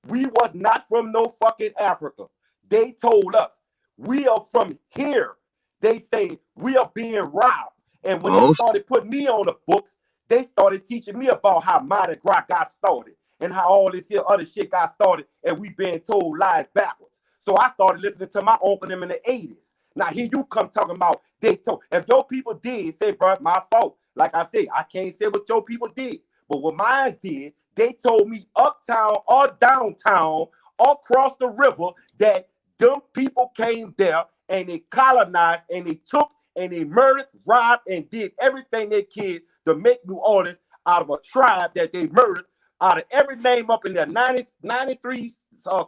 we was not from no fucking Africa. They told us we are from here. They say we are being robbed. And when they Oh, started putting me on the books, they started teaching me about how Mardi Gras got started and how all this here other shit got started, and we been told lies backwards. So I started listening to my uncle them in the 80s. Now here you come talking about they told. If your people did, say, bro, my fault. Like I say, I can't say what your people did. But what mine did, they told me uptown or downtown or across the river that them people came there and they colonized and they took and they murdered, robbed, and did everything they could to make New Orleans out of a tribe that they murdered out of every name up in their 93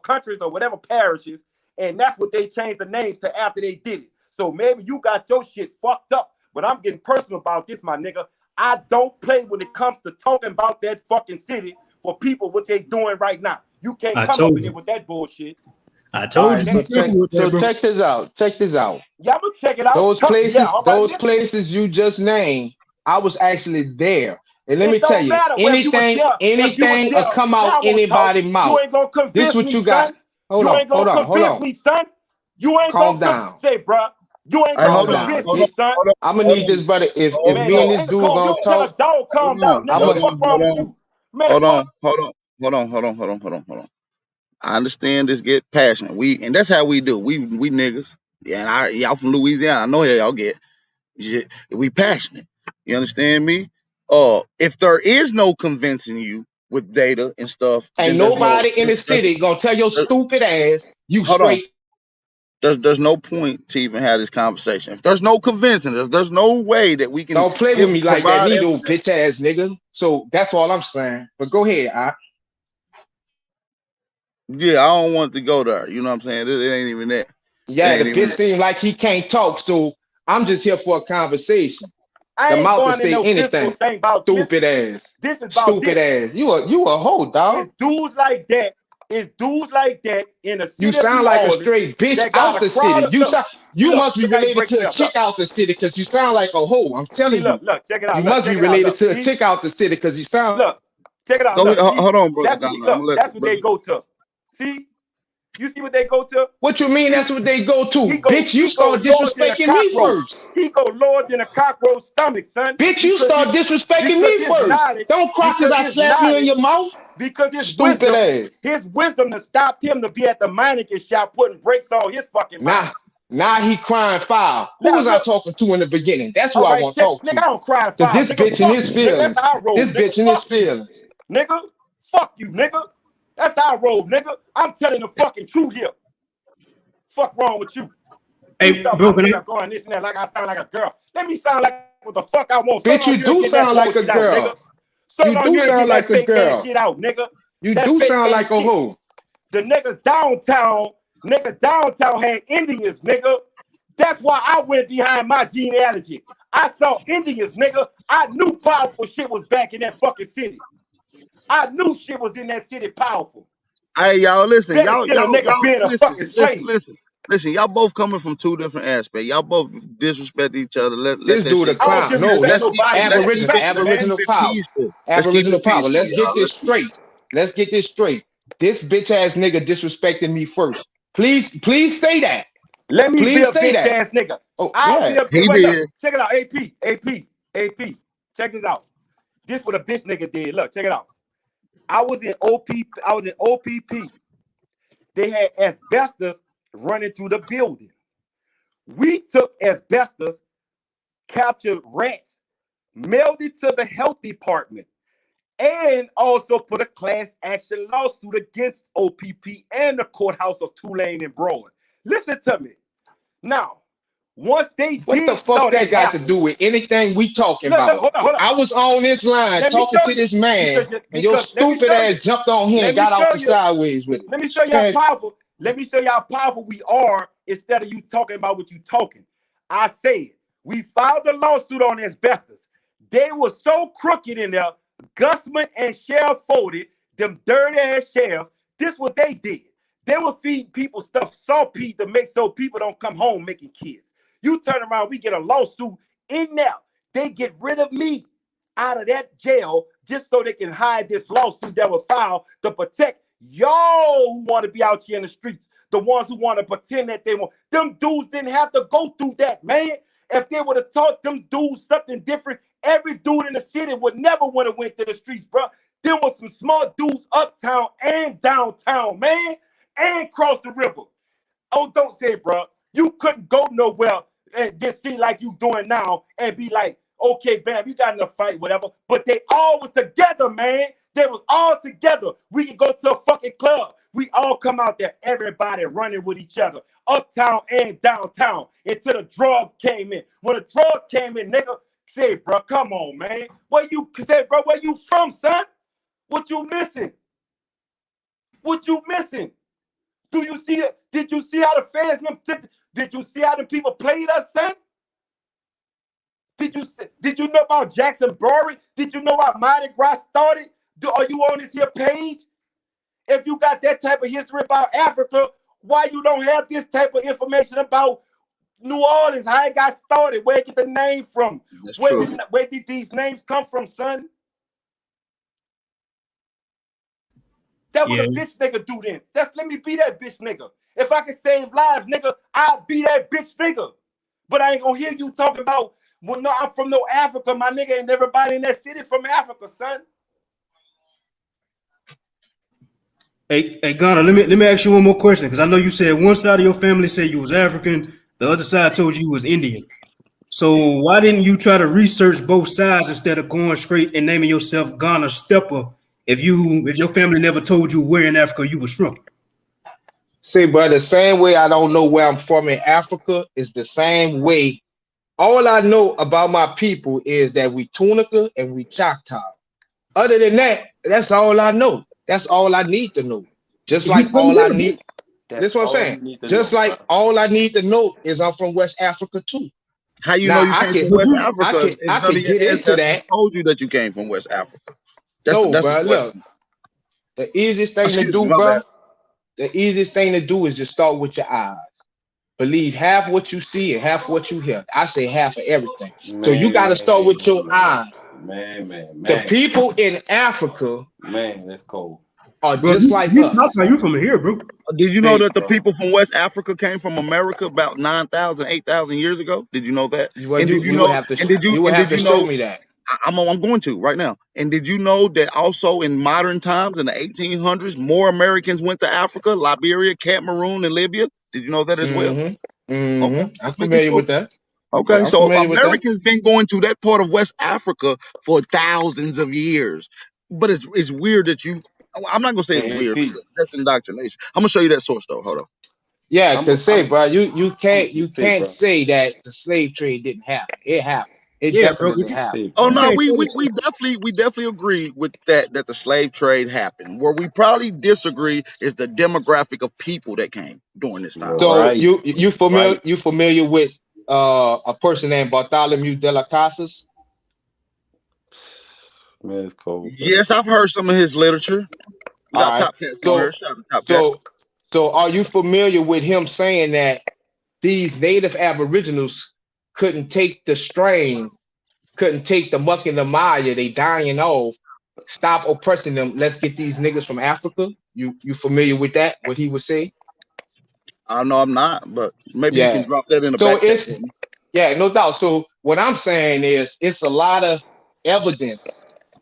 countries or whatever parishes. And that's what they changed the names to after they did it. So maybe you got your shit fucked up, but I'm getting personal about this, my nigga. I don't play when it comes to talking about that fucking city for people what they doing right now. You can't I come up told in here you. with that bullshit. I All told right, you be careful with that, so bro. check this out. Check this out. Yeah, I'm gonna check it out. Yeah, all right, Those listen. places you just named, I was actually there. And let me It tell don't you, matter whether you was there. If you was anything will there, come now out I won't talk. anybody's You mouth. ain't gonna This convince what me, you got. son. You ain't gonna Hold convince on. me, son. You ain't Calm gonna down. say, bro. You ain't hey, gonna hold Calm on, down. convince hold on, me, This son. hold on, I'm gonna hold need this on, brother. If hold Man, me and yo, this on, ain't dude calm. gonna You tell a talk, dog calm hold down, on, I'm nigga. hold a Fuck on, wrong hold with on, you, man? hold Fuck. on, hold on. I understand this get passionate. And that's how we do. We niggas. Yeah, and y'all from Louisiana. I know how y'all get. We passionate. You understand me? If there is no convincing you with data and stuff, Ain't then there's no nobody in the city gonna tell your stupid ass you hold on. straight. There's no point to even have this conversation. If there's no convincing, if there's no way that we can Don't play with me like that, provide neither, evidence. bitch ass nigga. So that's all I'm saying. But go ahead, Yeah, I don't want to go there. You know what I'm saying? It ain't even that. It Yeah, the ain't even bitch that. seems like he can't talk, so I'm just here for a conversation. I The ain't mouth can going in say no physical anything. thing about this. Stupid ass. This is about Stupid this. ass. You a hoe, dog. It's dudes like that. It's dudes like that in the You city of sound New like a Orleans straight bitch that got out a the city. crowd of look. See, You look, must be look how he related breaking to me a up. Look, chick out the city because you sound like a hoe. I'm see, telling you. look, check it out. You Look, must check be it out. related Look, to a see, chick out the city because you sound. look, check it out. Go ahead. Look, see, Hold on, brother that's Donna. what I'm gonna look. let That's the what they brother. go to. See, you see what they go to. What you mean? See, That's what they go to, bitch. You he go start lower than a disrespecting me cockroach. first. He go lower than a cockroach stomach, son. Bitch, you start disrespecting me His first. knowledge, Don't cry because because I his slap you in knowledge, your mouth. because Stupid ass. his wisdom to stop him to be at the mannequin shop putting brakes on his fucking mind. Now he crying foul. Who Now was I look, talking to in the beginning? That's who all I right, want to talk nigga, to. I don't cry Cause foul, this nigga. bitch in Fuck his you, nigga. That's feelings. how I roll, This nigga. bitch in his Fuck you, feelings. nigga. Fuck you, nigga. That's how I roll, nigga. I'm telling the fucking truth here. Fuck wrong with you? Hey, You bro, about can me I? up going this and that like I sound like a girl. Let me sound like what the fuck I want. So Bitch, long you you ain't do getting that sound like a bullshit out, nigga. girl. So You long do you ain't sound getting like that a fake ass girl. shit out, nigga. You That do fake sound ass like a shit. hoe. The niggas downtown had Indians, nigga. That's why I went behind my genealogy. I saw Indians, nigga. I knew powerful shit was back in that fucking city. I knew shit was in that city powerful. Hey, y'all, listen. Better than a nigga being a Listen, fucking slave. listen. Y'all both coming from two different aspects. Y'all both disrespect each other. Let This that dude a shit I go. don't clown. No, disrespect that's nobody. That's just aboriginal, facts, man. aboriginal power. Peaceful. Let's keep Aboriginal it power. peaceful, Let's get y'all. this straight. Let's get this straight. This bitch ass nigga disrespecting me first. Please say that. Let me be Please a say bitch that. ass nigga. Oh, I'll be yeah. a bitch. He Wait, look. did. Check it out. AP. Check this out. This what a bitch nigga did. Look, check it out. I was in OPP. They had asbestos running through the building. We took asbestos, captured rats, mailed it to the health department, and also put a class action lawsuit against OPP and the courthouse of Tulane and Broad. Listen to me. Now, once they What the did fuck saw that that got to happen, do with anything we talking look, about? hold on. I was on this line Let me talking show to you. this man, and your Let me stupid show you. ass jumped on here and Let me got out show the you. sideways with it. Let me show you how Man, powerful. Let me show you how powerful we are instead of you talking about what you talking. I said we filed a lawsuit on asbestos. They were so crooked in there. Gusman and Sheriff Foley, them dirty ass sheriffs. This what they did. They would feed people stuff saltpeter to make so people don't come home making kids. You turn around, we get a lawsuit in there. They get rid of me out of that jail just so they can hide this lawsuit that was filed to protect y'all who want to be out here in the streets, the ones who want to pretend that they want. Them dudes didn't have to go through that, man. If they would have taught them dudes something different, every dude in the city would never would have went to the streets, bro. There was some smart dudes uptown and downtown, man, and cross the river. Oh, don't say it, bro. You couldn't go nowhere and just see like you doing now and be like, okay, bam, you got in a fight, whatever. But they all was together, man. They was all together. We can go to a fucking club. We all come out there, everybody running with each other, uptown and downtown, until the drug came in. When the drug came in, nigga, say, bro, come on, man. Where you from, son? What you missing? What you missing? Do you see it? Did you see how the fans did you see how the people played us, son? Did you know about Jackson Brewery? Did you know how Mardi Gras started? Are you on this here page? If you got that type of history about Africa, why you don't have this type of information about New Orleans, how it got started, where it get the name from? That's Where true. did these names come from, son? That what Yeah. a bitch nigga do then. Let me be that bitch nigga. If I can save lives, nigga, I'll be that bitch nigga. But I ain't gonna hear you talking about, well, no, I'm from no Africa, my nigga, and everybody in that city from Africa, son. Hey, Ghana, let me ask you one more question because I know you said one side of your family said you was African, the other side told you was Indian. So why didn't you try to research both sides instead of going straight and naming yourself Ghana Stepper if your family never told you where in Africa you was from? See, but the same way I don't know where I'm from in Africa is the same way. All I know about my people is that we Tunica and we Choctaw. Other than that, that's all I know. That's all I need to know. Just You like from all I here, bro. need, That's this is what I'm all saying. you need to Just know, bro. like all I need to know is I'm from West Africa too. How you know Now you came from But West you Africa if I none of can your get into ancestors that. told you that you came from West Africa? No, That's the bro. Look, question. the easiest thing to Excuse me, do, my bad. bro. The easiest thing to do is just start with your eyes. Believe half what you see and half what you hear. I say half of everything. So you got to start with your eyes. The Man. people in Africa Man, that's cold. are bro, just like you us. talk how you from here, bro. Did you know Big, that the bro. people from West Africa came from America about 9,000, 8,000 years ago? Did you know that? Well, And did you you would know? have to And did you? you would And have did to you show know? me that. I'm going to right now. And did you know that also in modern times, in the 1800s, more Americans went to Africa, Liberia, Cameroon, and Libya? Did you know that as well? Mm-hmm. Okay, Mm-hmm. I'm just making familiar sure. with that. Okay, I'm so familiar with that. Americans been going to that part of West Africa for thousands of years. But it's weird that you. I'm not gonna say it's Hey, weird Pete. because that's indoctrination. I'm gonna show you that source though. Hold on. Yeah, I'm cause say, I'm bro, I'm gonna you say, can't bro. say that the slave trade didn't happen. It happened. It Yeah, bro. definitely happened. Say, Oh You bro. no, can't say we definitely agree with that the slave trade happened. Where we probably disagree is the demographic of people that came during this time. You're So right. You're right. you familiar with a person named Bartholomew de la Casas? Man, it's cold, bro. Yes, I've heard some of his literature. We All got right. Top Cats on here. So Shout out to Top Cat. so so are you familiar with him saying that these native aboriginals couldn't take the strain, couldn't take the muck and the mire, they dying off, stop oppressing them, let's get these niggas from Africa? You familiar with that? What he would say? I know I'm not, but maybe you can Yeah. drop that in the So back chat it's for me. yeah, no doubt. So what I'm saying is it's a lot of evidence,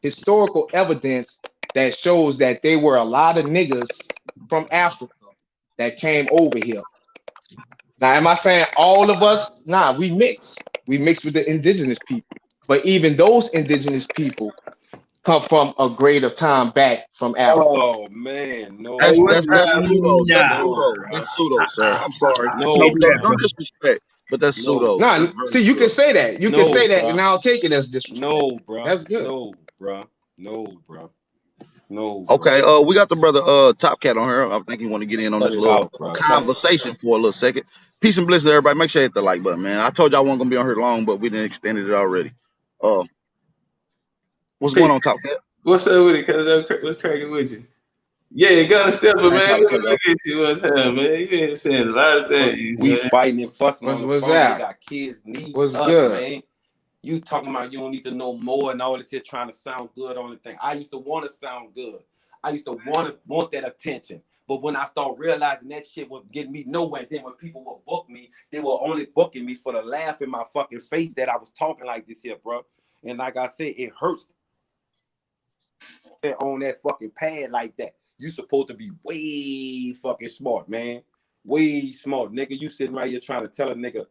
historical evidence that shows that there were a lot of niggas from Africa that came over here. Now, am I saying all of us? Nah, we mix. We mix with the indigenous people. But even those indigenous people come from a greater time back from Africa. Oh man, Hey, That's no, what's that's bro. that's up? pseudo. That's Nah. No, pseudo. bro. That's pseudo, sir. I'm sorry. I No, can't Don't do don't that, bro. bro. don't disrespect, but that's No, pseudo. Nah, That's very see, you can pseudo. say that. You can no, say that, bro. and I'll take it as disrespect. No, bro. That's good. No, bro. No, bro. No, bro. Okay, we got the brother Top Cat on here. I think he want to get in on Cut this it little out, bro. Cut it. conversation for a little second. Peace and blessings, everybody. Make sure you hit the like button, man. I told y'all I wasn't gonna be on here long, but we didn't extended it already. Uh, what's going Pete, on, Top Cat? what's up with it? Cause what's cracking with you? Yeah, you got to step up, Ain't man. talking Let to me you though. look at you one time, man. You been saying a lot of things, We man. fighting and fussing on the What's phone. They that? got kids need What's us, good? man. You talking about you don't need to know more and all this shit trying to sound good on the thing. I used to want to sound good. I used to want that attention. But when I start realizing that shit was getting me nowhere, then when people would book me, they were only booking me for the laugh in my fucking face that I was talking like this here, bro. And like I said, it hurts on that fucking pad like that. You supposed to be way fucking smart, man. Way smart. Nigga, you sitting right here trying to tell a nigga.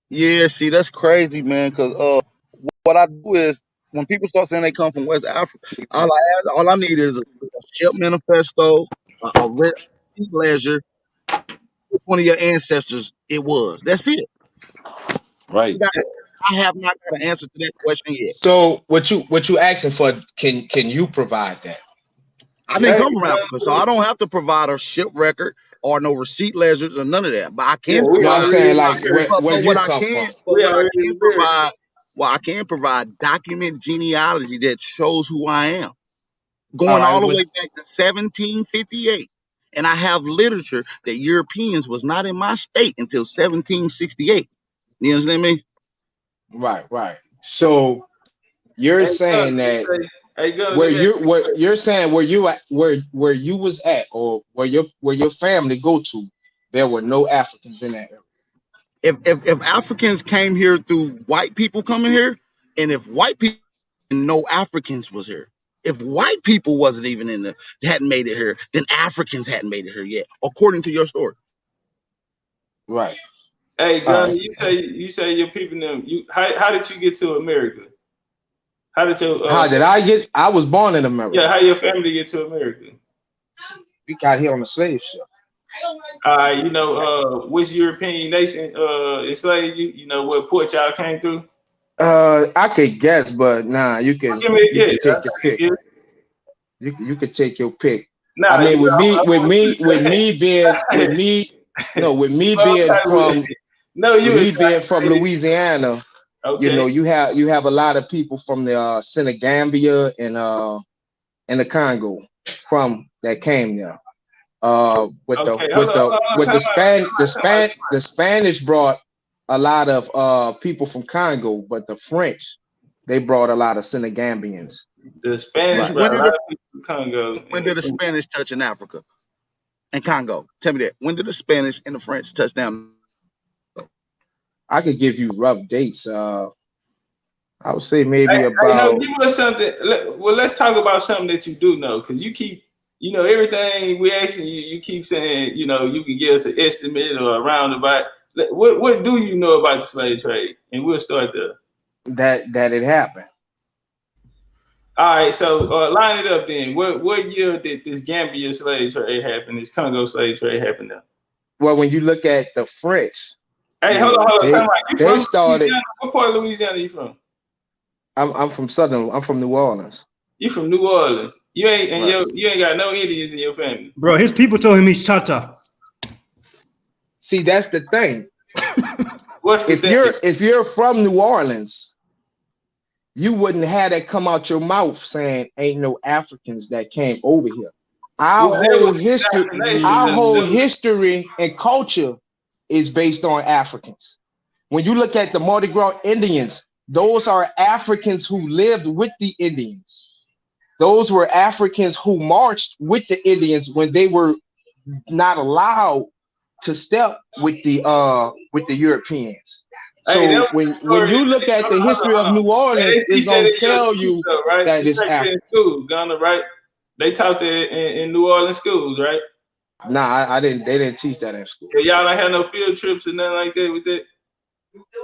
Yeah, see, that's crazy, man. Cause what I do is when people start saying they come from West Africa, all I need is a ship manifesto, a red ledger, which one of your ancestors it was. That's it. Right. I have not got an answer to that question yet. So what you asking for? Can you provide that? I didn't Hey, come from Africa, so I don't have to provide a ship record or no receipt ledgers or none of that. But I yeah, can we No, I'm provide. saying already like there. where But what you I come can, from. but We what I already can there. provide, well, I can provide document genealogy that shows who I am, All going right. all the What? way back to 1758. And I have literature that Europeans was not in my state until 1768. You understand me? Right. Right. So you're Hey, Gunner, saying that hey, Gunner, let me ask you a where question. you're saying where you at where you was at or where your family go to, there were no Africans in that area. If Africans came here through white people coming here, and if white people, no Africans was here. If white people wasn't even hadn't made it here, then Africans hadn't made it here yet, according to your story. Right. Hey, All Gunner, right. you say your people them. How did you get to America? How did your How did I get? I was born in America. how your family get to America? We got here on a slave ship. Which European nation enslaved you? You know what port y'all came through? I could guess, but nah, you can Give me a guess. take your pick. You could take your pick. Nah, I mean, with me being from Louisiana, okay. you have a lot of people from the Senegambia and the Congo that came there. The Spanish brought a lot of people from Congo, but the French, they brought a lot of Senegambians. The Spanish brought a lot of people from Congo. When did the Spanish touch in Africa and Congo? Tell me that. When did the Spanish and the French touch down? I could give you rough dates. I would say maybe about. Give us something. Well, let's talk about something that you do know, because you keep, everything we asking you, you keep saying, you can give us an estimate or a roundabout. What do you know about the slave trade? And we'll start there. That it happened. All right, so line it up then. What year did this Gambia slave trade happen? This Congo slave trade happen now? Well, when you look at the French. Hey, hold on. They started. Louisiana? What part of Louisiana are you from? I'm from Southern. I'm from New Orleans. You from New Orleans? You ain't you ain't got no Indians in your family, bro. His people told him he's Chata. See, that's the thing. If you're from New Orleans, you wouldn't have that come out your mouth saying ain't no Africans that came over here. Our whole history and culture is based on Africans. When you look at the Mardi Gras Indians, those are Africans who lived with the Indians. Those were Africans who marched with the Indians when they were not allowed to step with the Europeans. So when you look at the history of New Orleans, it's gonna tell you that it's African. Right? They taught that in New Orleans schools, right? Nah, I didn't. They didn't teach that in school. So y'all don't have no field trips or nothing like that with that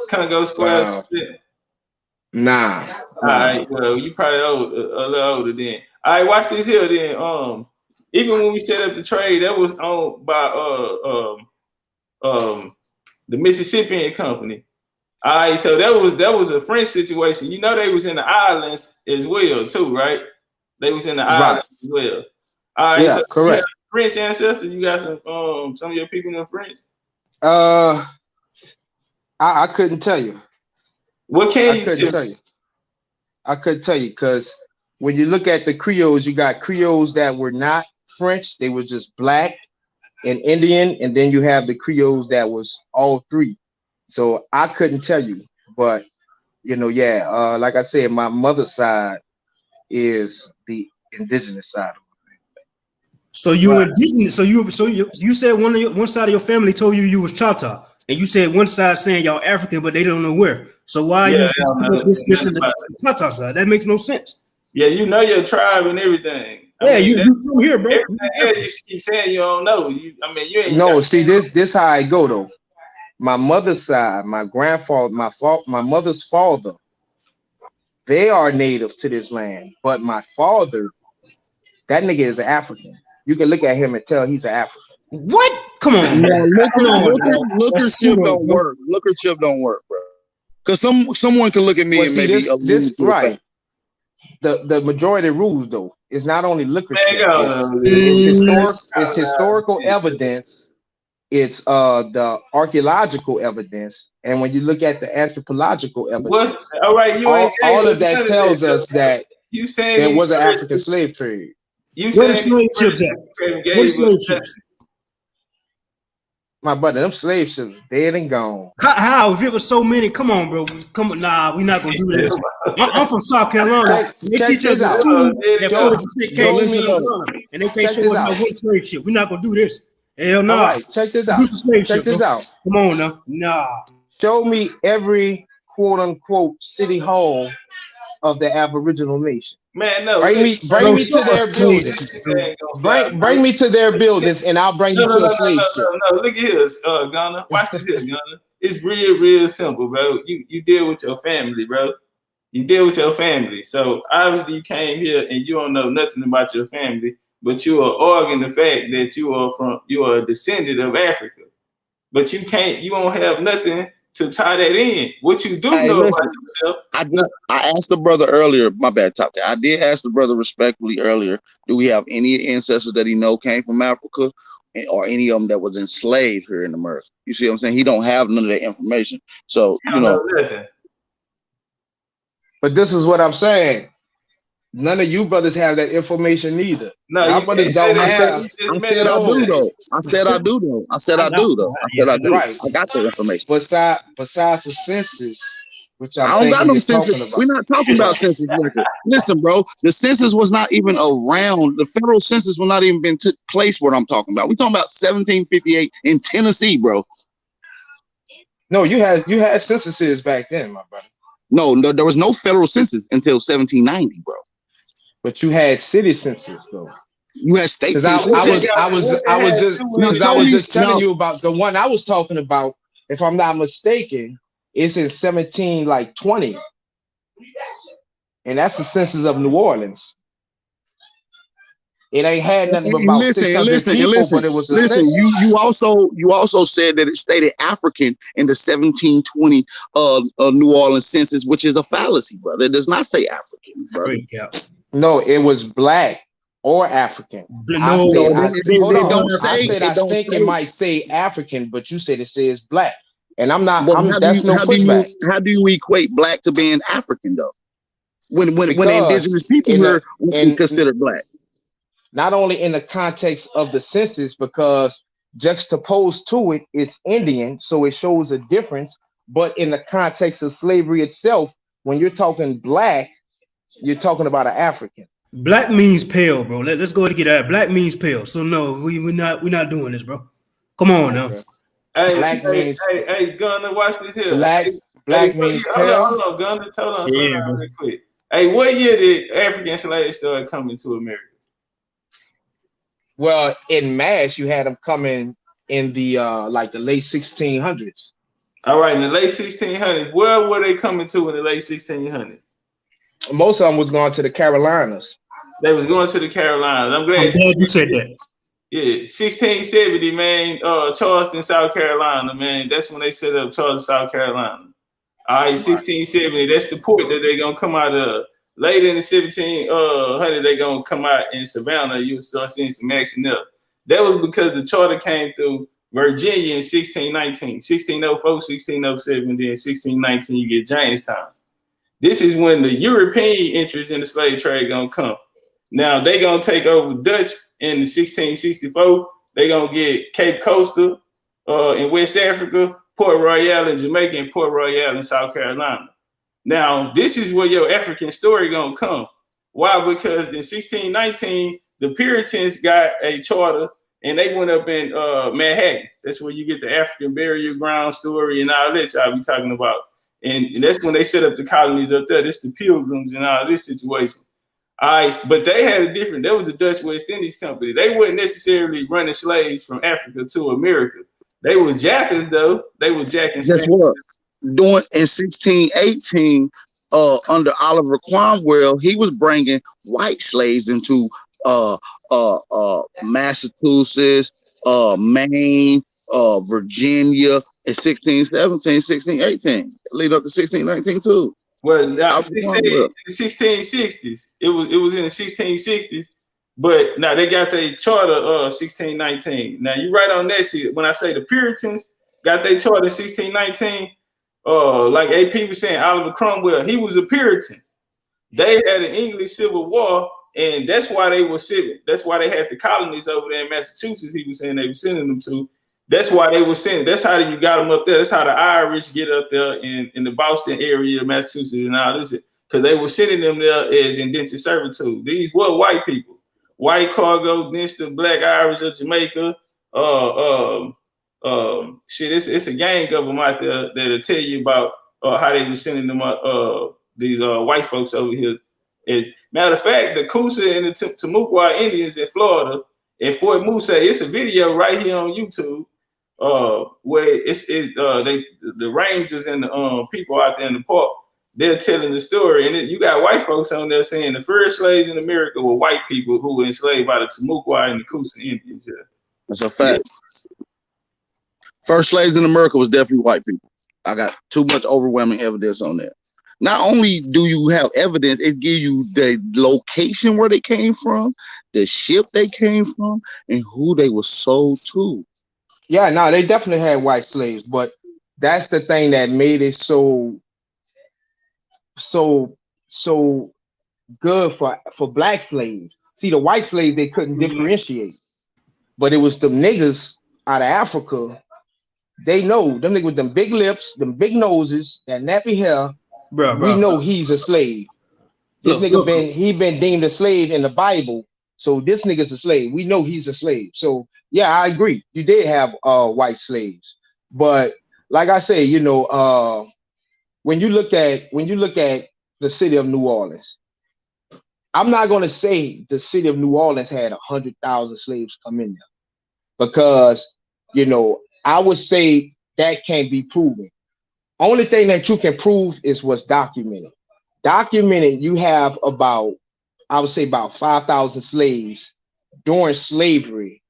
Congo square. Nah. All right. Well, you probably a little older then. All right, watch this here then. Even when we set up the trade, that was owned by the Mississippian company. All right, so that was a French situation. They was in the islands as well too, right? They was in the islands as well. All right, yeah, so correct. French ancestors, you got some of your people in French? I couldn't tell you. What can you tell you? I couldn't tell you because when you look at the Creoles, you got Creoles that were not French, they were just black and Indian, and then you have the Creoles that was all three. So I couldn't tell you, but like I said, my mother's side is the indigenous side. So you indigenous. So you said one side of your family told you was Chata, and you said one side saying y'all African, but they don't know where. So why are you dismissing the Chata side? That makes no sense. Yeah, your tribe and everything. You from here, bro. You keep saying you don't know. You ain't. No, see this how I go though. My mother's side, my grandfather, my mother's father, they are native to this land. But my father, that nigga is an African. You can look at him and tell he's an African. What? Come on. Lookership don't work. Lookership don't work, bro. Because someone can look at me and maybe this right. The majority rules though. It's not only lookership. It's historical evidence. It's the archaeological evidence, and when you look at the anthropological evidence, all of that tells us that there was an African slave trade. Where the slave ships at? What slave ships? My brother, them slave ships dead and gone. How? If it was so many, come on, bro. Come on, nah, we're not gonna do that. I'm from South Carolina. They teach us in school that 40% came from Carolina, and they can't show us no one slave ship. We're not gonna do this. Hell no. All right, check this out. Check this out. Come on now. Nah. Show me every quote unquote city hall of the Aboriginal nation. Man, no. Bring me to their buildings. Bring me to their buildings, and I'll bring you to a slave ship. No. Look at here, Gunner. Watch this here, Gunner. It's real simple, bro. You deal with your family, bro. You deal with your family. So obviously you came here and you don't know nothing about your family, but you are arguing the fact that you are a descendant of Africa. But you don't have nothing to tie that in. What you do know about yourself. I asked the brother earlier, my bad, Top. I did ask the brother respectfully earlier, do we have any ancestors that he know came from Africa or any of them that was enslaved here in America? You see what I'm saying? He don't have none of that information. So, you know. But this is what I'm saying. None of you brothers have that information either. No, y'all brothers don't have. I said I do though. I said I do. Right. I got the information. Besides the census, which I don't got no census. We're not talking about census record. Listen, bro, the census was not even around. The federal census was not even been took place. What I'm talking about. We're talking about 1758 in Tennessee, bro. No, you had censuses back then, my brother. No, there was no federal census until 1790, bro. But you had city census though. You had state census. I was just telling you about the one I was talking about. If I'm not mistaken, it's in 1720, and that's the census of New Orleans. It ain't had nothing about 600 people, but it was a census. You also said that it stated African in the 1720 New Orleans census, which is a fallacy, brother. It does not say African, brother. No, it was black or African. No, I think it might say African, but you said it says black, and I'm not. That's no pushback. How do you equate black to being African though? When the indigenous people were considered black. Not only in the context of the census, because juxtaposed to it is Indian, so it shows a difference. But in the context of slavery itself, when you're talking black, you're talking about an African. Black means pale, bro. Let's go ahead and get that. Black means pale. So no, we're not doing this, bro. Come on now. Hey, Gunner, watch this here. Black means pale. Hold on, Gunner. Hold on, real quick. Hey, what year did African slaves start coming to America? Well, in mass, you had them coming in the like the late 1600s. All right, in the late 1600s. Where were they coming to in the late 1600s? Most of them was going to the Carolinas. They was going to the Carolinas. I'm glad you said that. Yeah, 1670, man. Charleston, South Carolina, man. That's when they set up Charleston, South Carolina. All right, 1670. That's the port that they're gonna come out of. Later in the 1700, they're gonna come out in Savannah. You'll start seeing some action there. That was because the charter came through Virginia in 1619, 1604, 1607, then 1619 you get Jamestown. This is when the European interest in the slave trade gonna come. Now they gonna take over Dutch in 1664. They gonna get Cape Coastal in West Africa, Port Royal in Jamaica, and Port Royal in South Carolina. Now this is where your African story gonna come. Why? Because in 1619 the Puritans got a charter and they went up in Manhattan. That's where you get the African burial ground story and all that y'all be talking about. And that's when they set up the colonies up there. That's the Pilgrims and all this situation. All right, but they had a different. That was the Dutch West Indies Company. They weren't necessarily running slaves from Africa to America. They were jackers, though. They were jacking. Guess what? Doing in 1618, under Oliver Cromwell, he was bringing white slaves into Massachusetts, Maine, Virginia in 1617, 1618, lead up to 1619 too. Well, now, in the 1660s, it was in the 1660s, but now they got their charter 1619. Now you right on that. See, when I say the Puritans got their charter 1619, like AP was saying, Oliver Cromwell, he was a Puritan. They had an English Civil War, and that's why they were civil. That's why they had the colonies over there in Massachusetts. He was saying they were sending them to. That's why they were sending. That's how you got them up there. That's how the Irish get up there in the Boston area of Massachusetts and all this, because they were sending them there as indentured servitude. These were white people, white cargo, Dempster, black Irish of Jamaica. Shit, it's a gang of them out there that'll tell you about how they were sending them these white folks over here. Matter of fact, the Coosa and the Timucua Indians in Florida, in Fort Moose, it's a video right here on YouTube, where the rangers and the people out there in the park, they're telling the story, and you got white folks on there saying the first slaves in America were white people who were enslaved by the Timucua and the Coosa Indians. Yeah. That's a fact. First slaves in America was definitely white people. I got too much overwhelming evidence on that. Not only do you have evidence, it gives you the location where they came from, the ship they came from, and who they were sold to. Yeah, no, they definitely had white slaves, but that's the thing that made it so good for black slaves. See, the white slaves, they couldn't differentiate, but it was the niggas out of Africa. They know them niggas with them big lips, them big noses, that nappy hair. We know he's a slave. This nigga been deemed a slave in the Bible, so this nigga's a slave. We know he's a slave. So yeah, I agree. You did have white slaves, but like I say, you know, when you look at the city of New Orleans, I'm not gonna say the city of New Orleans had 100,000 slaves come in there, because you know I would say that can't be proven. Only thing that you can prove is what's documented. Documented, you have about, I would say about 5,000 slaves during slavery.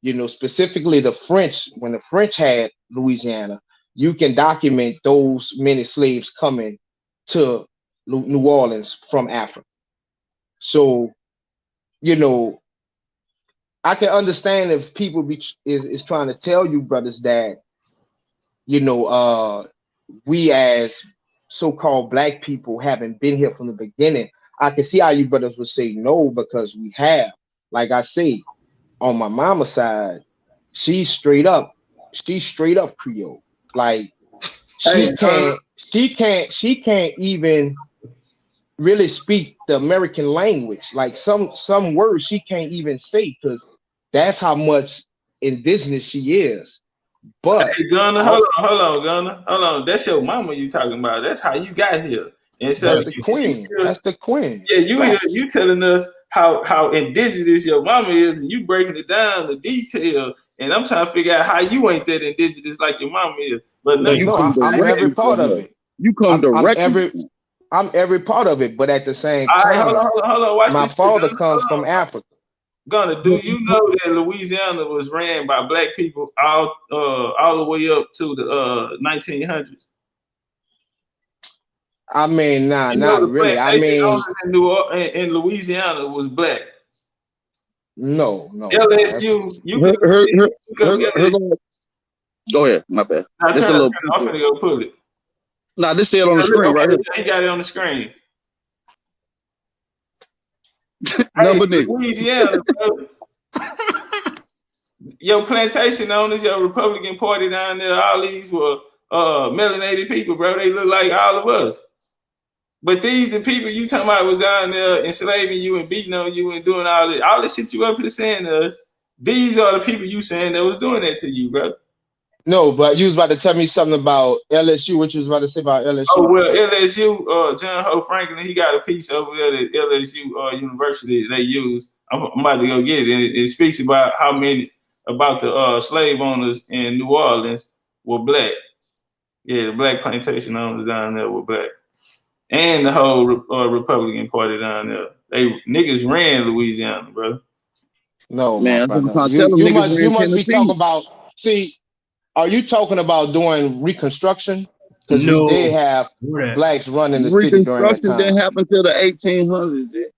You know, specifically the French, when the French had Louisiana, you can document those many slaves coming to New Orleans from Africa. So, you know, I can understand if people is trying to tell you brothers that, you know, we as so-called black people haven't been here from the beginning. I can see how you brothers would say no, because we have. Like I say, on my mama's side, she's straight up Creole. Like she can't even really speak the American language. Like some words she can't even say, because that's how much indigenous she is. But hey, Gunner, hold on, Gunner. Hold on. That's your mama you talking about. That's how you got here. And so that's the queen. That's the queen. Yeah, you telling us how indigenous your mama is, and you breaking it down the detail. And I'm trying to figure out how you ain't that indigenous like your mama is. But no, I'm every part of it. You come directly. I'm every part of it, but at the same time, hold on. Watch my father comes from Africa. Gunner, do you know that Louisiana was ran by black people all the way up to the 1900s? I mean, not really. I mean, in Louisiana was black. No. LSU, Go ahead, my bad. I'm finna go pull it. Nah, this said on the screen right here. He got it on the screen. Number nigga. Louisiana, bro. Your plantation owners, your Republican Party down there, all these were melanated people, bro. They look like all of us. But the people you talking about was down there enslaving you and beating on you and doing all this shit you up here saying to us. These are the people you saying that was doing that to you, bro. No, but you was about to tell me something about LSU. What you was about to say about LSU? Oh, well, LSU, John Ho Franklin, he got a piece over there at LSU University they use. I'm about to go get it. And it speaks about about the slave owners in New Orleans were black. Yeah, the black plantation owners down there were black. And the whole Republican Party down there. They niggas ran Louisiana, bro. No, man. You must be talking about, see, are you talking about doing Reconstruction? Because we did have blacks running the city during that time. Reconstruction didn't happen till the 1800s.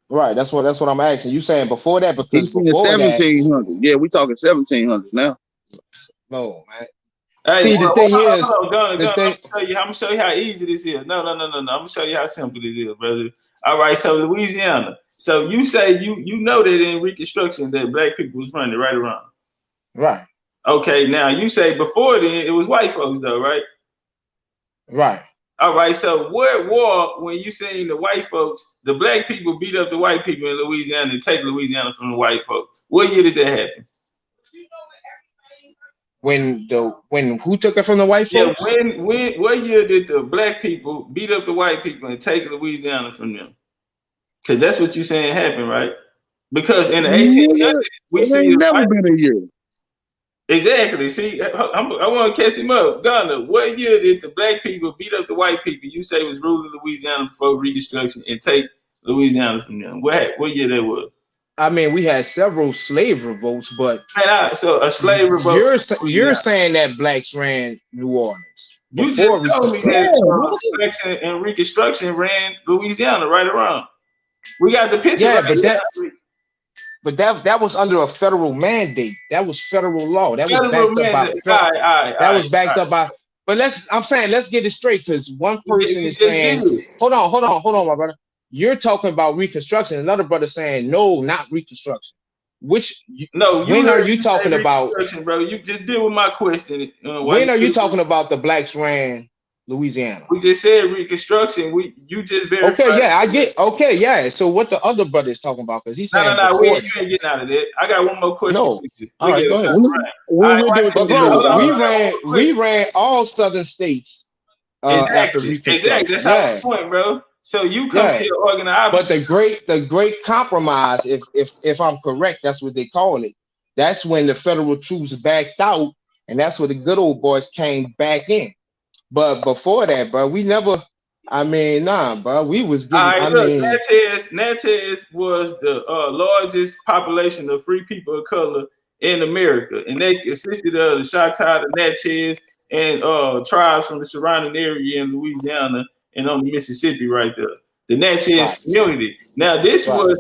Right, that's what I'm asking. You saying before that? Because he's saying 1700s. Yeah, we talking 1700s now. No, man. Hey, see, the thing is, I'm gonna show you how easy this is. No. I'm gonna show you how simple this is, brother. All right, so Louisiana. So you say you know that in Reconstruction that black people was running right around. Right. Okay, now you say before then it was white folks though, right? Right. All right, so what war when you seen the white folks, the black people beat up the white people in Louisiana and take Louisiana from the white folks? What year did that happen? When who took it from the white folks? Yeah, what year did the black people beat up the white people and take Louisiana from them? Because that's what you're saying happened, right? Because in the 1800s, Nigga, we it see ain't the never white. been a year. Exactly. See, I want to catch him up. Ghana, what year did the black people beat up the white people you say was ruling Louisiana before Reconstruction and take Louisiana from them? What year that was? I mean, we had several slave revolts, but So a slave revolt you're in you're Louisiana. saying that blacks ran New Orleans You just before told me Yeah, that Reconstruction. motherfucker. blacks and Reconstruction ran Louisiana right around. We got the picture Yeah, right but here. that was under a federal mandate. That was federal law. That was Federal backed up by mandate. All that right. was backed up by. But I'm saying let's get it straight because one person You is just saying, did. hold on, my brother. You're talking about Reconstruction. Another brother saying no, not Reconstruction. No, you When are heard you me say talking about? Reconstruction, bro. You just deal with my question. Why When are you you talking about the blacks ran Louisiana? We just said Reconstruction. You just Okay, verified. yeah, I get. Okay, yeah. So what the other brother is talking about? Because he's saying No. before You that. ain't getting out of that. I got one more question No. with you. All Look at right, it. go Try to ahead. run. All right, When we watch do it this. But this Now, year, hold bro, on. bro? I got one more we question. ran all southern states after Exactly. Reconstruction. That's our Yeah, point, bro. So you come yeah. here arguing the But opposite. the great compromise, if I'm correct, that's what they call it. That's when the federal troops backed out, and that's where the good old boys came back in. But before that, bro, we never. I mean, nah, bro, we was All getting. right, I look, mean, Natchez was the largest population of free people of color in America, and they consisted of the Choctaw, the Natchez, and tribes from the surrounding area in Louisiana and on the Mississippi right there. The Natchez right, community. Now, right.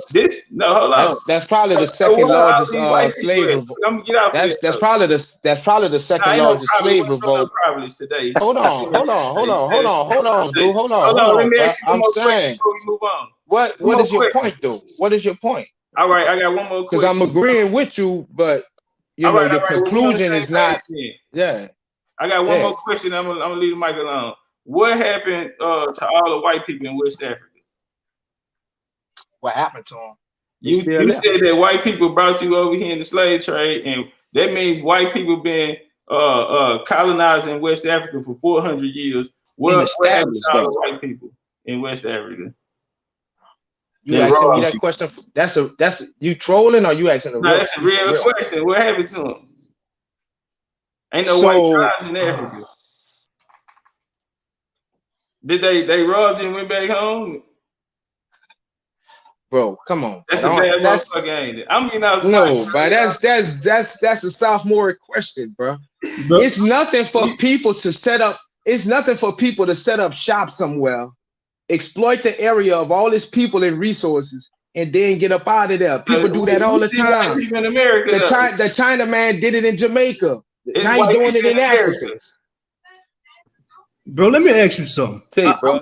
no, hold on. That's probably the So second where are all largest these white people slave at? revolt. I'm gonna get off of That's that that's though. probably the Nah, second ain't no largest probably. We slave ain't doing no revolt. probablys today. Hold on, hold on, hold on, hold on, hold on, dude. Hold on, let me Bro. ask you one I'm more question saying, before we move on. One what more is your question. point though? What is your point? All right, I got one more Because question. I'm agreeing with you, but All right, your well, we on the conclusion same is page not. then. Yeah, I got one yeah. more question. I'm gonna leave the mic alone. What happened to all the white people in West Africa? What happened to them? They You still there. said that white people brought you over here in the slave trade, and that means white people been colonizing West Africa for 400 years. Been What happened established to all though. the white people in West Africa? You They asking me robbed that you. question? That's you trolling or you asking a No, real that's a you for real real? question. What happened to them? Ain't no white So, tribes in Africa. Did they robbed you and went back home? bro, come on, That's a bro. bad That's motherfucker, ain't it? I'm getting out the mic. no, but that's a sophomore question, bro. Bro, It's nothing for people to set up. It's nothing for people to set up shop somewhere, exploit the area of all its people and resources, and then get up out of there. People do that all We the see white time. people in America though. The China man did it in Jamaica. It's Now he's white doing it people in in Africa. America. let me ask you something. Say, bro.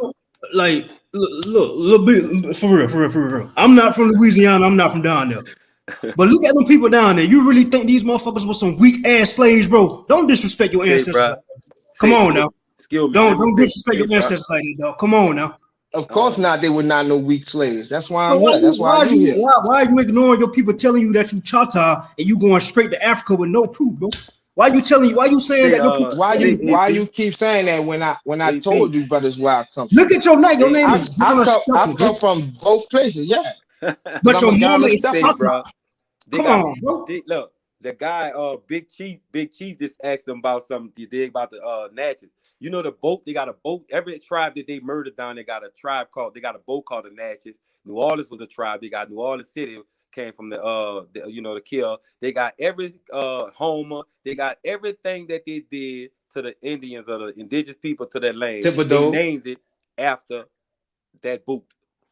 Like, look, little bit for real. I'm not from Louisiana. I'm not from down there. But look at them people down there. You really think these motherfuckers were some weak ass slaves, bro? Don't disrespect your Say, ancestors. bro. Come on now. Excuse me. Don't disrespect Say, your bro. ancestors like that, dog. Come on now. Of course not. They were not no weak slaves. That's why So I'm here. That's why you here. why are you ignoring your people telling you that you Chata and you going straight to Africa with no proof, bro? Why you saying Say, that your people? say, Why AP. you keep saying that when I told AP. you brothers where I come Look from? at your name. Your name is I come from both places, yeah. Because but I'm your a mama Ghana is Say, stepper. Chata. bro. They Come got on, bro. look. The guy, Big Chief just asked them about something. They did about the Natchez. You know the boat. They got a boat. Every tribe that they murdered down, they got a tribe called. They got a boat called the Natchez. New Orleans was a tribe. They got New Orleans City came from the kill. They got every Homer. They got everything that they did to the Indians or the indigenous people to that land. They Thibodeau. named it after that boot.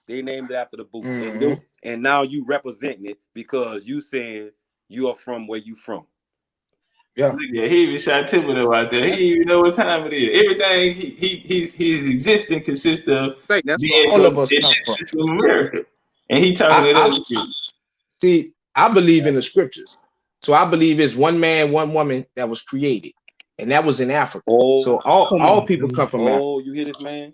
They named it after the boot. Mm-hmm. And now you representing it because you saying you are from where you from. Yeah. Yeah, he even shot Thibodeau out there. He didn't even know what time it is. Everything his existence consists of Say that's what being All from of us come from. indigenous from America. And he talking I, it up I with you. see. I believe in the scriptures, so I believe it's one man, one woman that was created, and that was in Africa. Oh, So Come all on, people bro. come from Africa. you hear this, man?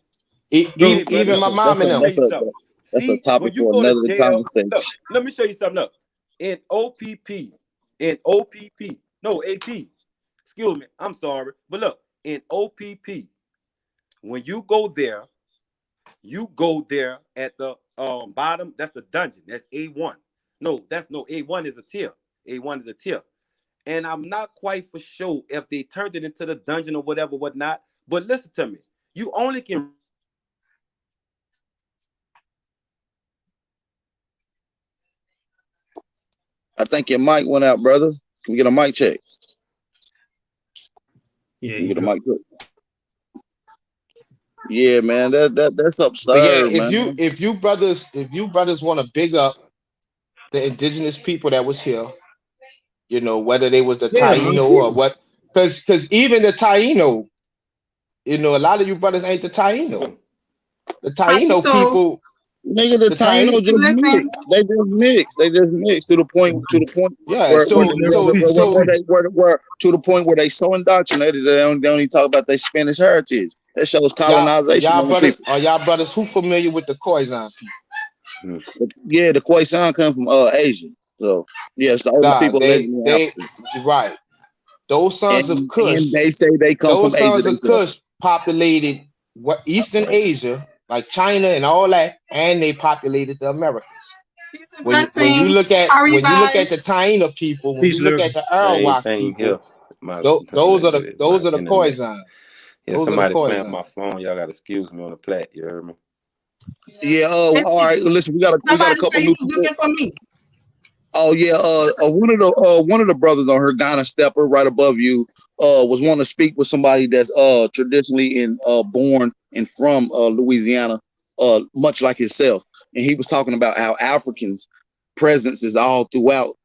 Bro, Hey, brother, Even my let mom me and tell them. you something. that's a See, topic when you for go to another jail, conversation. look, let me show you something up. In OPP, no, AP, excuse me, I'm sorry. But look, in OPP, when you go there at the bottom, that's the dungeon. That's A1. No, A1 is a tier. A1 is a tier. And I'm not quite for sure if they turned it into the dungeon or whatnot. But listen to me. You only can. I think your mic went out, brother. Can we get a mic check? Yeah, you get a mic check. Yeah, man, that's absurd, so yeah, man. if you brothers want to big up the indigenous people that was here, you know, whether they was the Taino or what, because even the Taino, you know, a lot of you brothers ain't the Taino. The Taino people, nigga, the Taino just mixed. They just mixed to the point yeah. where So to the point where they so indoctrinated they don't even talk about their Spanish heritage. That shows colonization. Y'all brothers who familiar with the Khoisan people? Yeah, the Khoisan come from Asia. So yeah, it's the oldest people living in Africa. Right. Those sons of Kush. And they say they come from Asia. Those sons of Kush populated Eastern Asia, like China and all that, and they populated the Americas. When you look at the Taino people, when you look at the Arawak people, those are the Khoisan. Yeah, somebody playing my phone. Y'all gotta excuse me on the plat. You heard me? Yeah. All right. Listen, we got a couple new people. For me. Oh yeah. One of the brothers on her, Ghana Stepper, right above you, was wanting to speak with somebody that's traditionally born and from Louisiana, much like himself, and he was talking about how Africans' presence is all throughout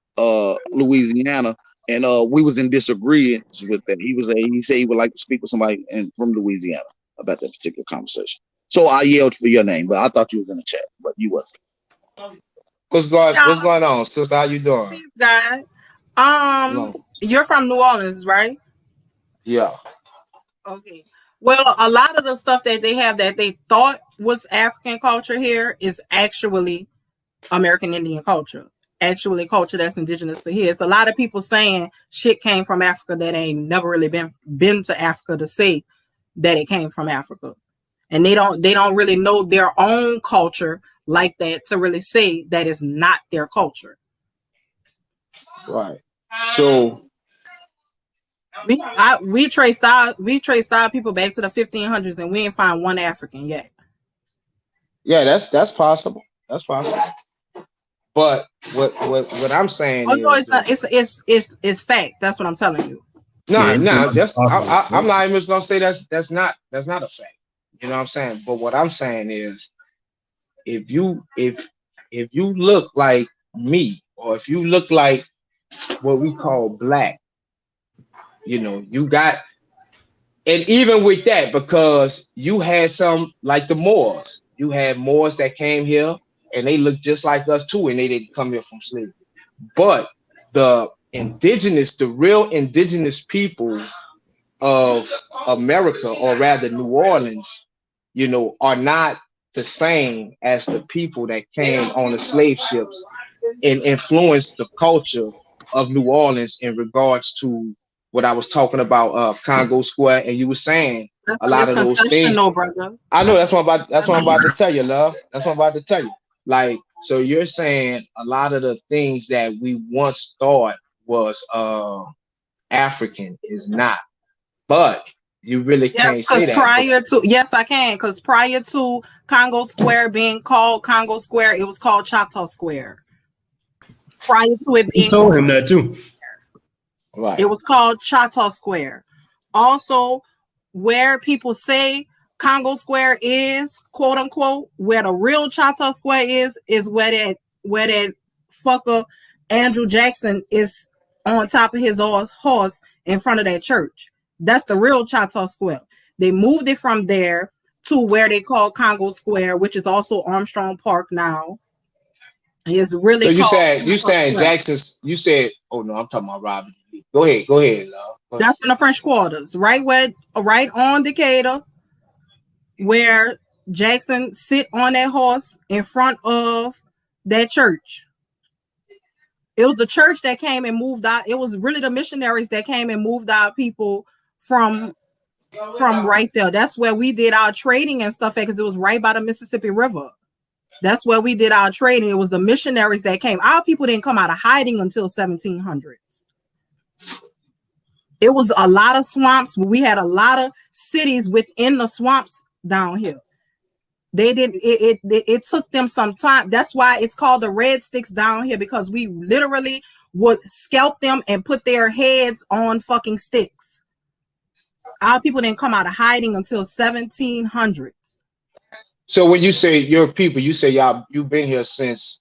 Louisiana. And we was in disagreement with that. He said he would like to speak with somebody from Louisiana about that particular conversation. So I yelled for your name, but I thought you was in the chat, but you wasn't. What's going on, sister? How you doing? God. You're from New Orleans, right? Yeah. Okay. Well, a lot of the stuff that they have that they thought was African culture here is actually American Indian culture. Actually culture that's indigenous to here. It's a lot of people saying shit came from Africa that ain't never really been to Africa to say that it came from Africa. And they don't really know their own culture like that to really say that is not their culture. Right. So we traced our people back to the 1500s and we ain't find one African yet. Yeah, that's possible. That's possible. But what I'm saying is, it's fact. That's what I'm telling you. I'm not even just gonna say that's not a fact. You know what I'm saying? But what I'm saying is, if you look like me, or if you look like what we call black, you know, you got, and even with that, because you had some like the Moors, you had Moors that came here and they looked just like us too, and they didn't come here from slavery. But the real indigenous people of America, or rather New Orleans, you know, are not the same as the people that came on the slave ships and influenced the culture of New Orleans in regards to what I was talking about, Congo Square, and you were saying a lot of those things. No, brother. I know that's what I'm about to tell you, love. That's what I'm about to tell you. Like, so you're saying a lot of the things that we once thought was African is not, but you really can't say that. Yes, I can, because prior to Congo Square being called Congo Square, it was called Choctaw Square. Prior to it being, he told him that too. Right. It was called Choctaw Square. Also, where people say Congo Square is, quote unquote, where the real Choctaw Square is where that fucker Andrew Jackson is on top of his horse in front of that church. That's the real Choctaw Square. They moved it from there to where they call Congo Square, which is also Armstrong Park now. It's really. So you saying Jackson's? You said, oh no, I'm talking about Robert. Go ahead, love. That's in the French Quarters, right on Decatur, where Jackson sit on that horse in front of that church. It was the church that came and moved out. It was really the missionaries that came and moved out people from right there. That's where we did our trading and stuff at, because it was right by the Mississippi River. That's where we did our trading. It was the missionaries that came. Our people didn't come out of hiding until 1700s. It was a lot of swamps. We had a lot of cities within the swamps down here. They didn't. It took them some time. That's why it's called the red sticks down here, because we literally would scalp them and put their heads on fucking sticks. Our people didn't come out of hiding until 1700s. So when you say your people, you say you've been here since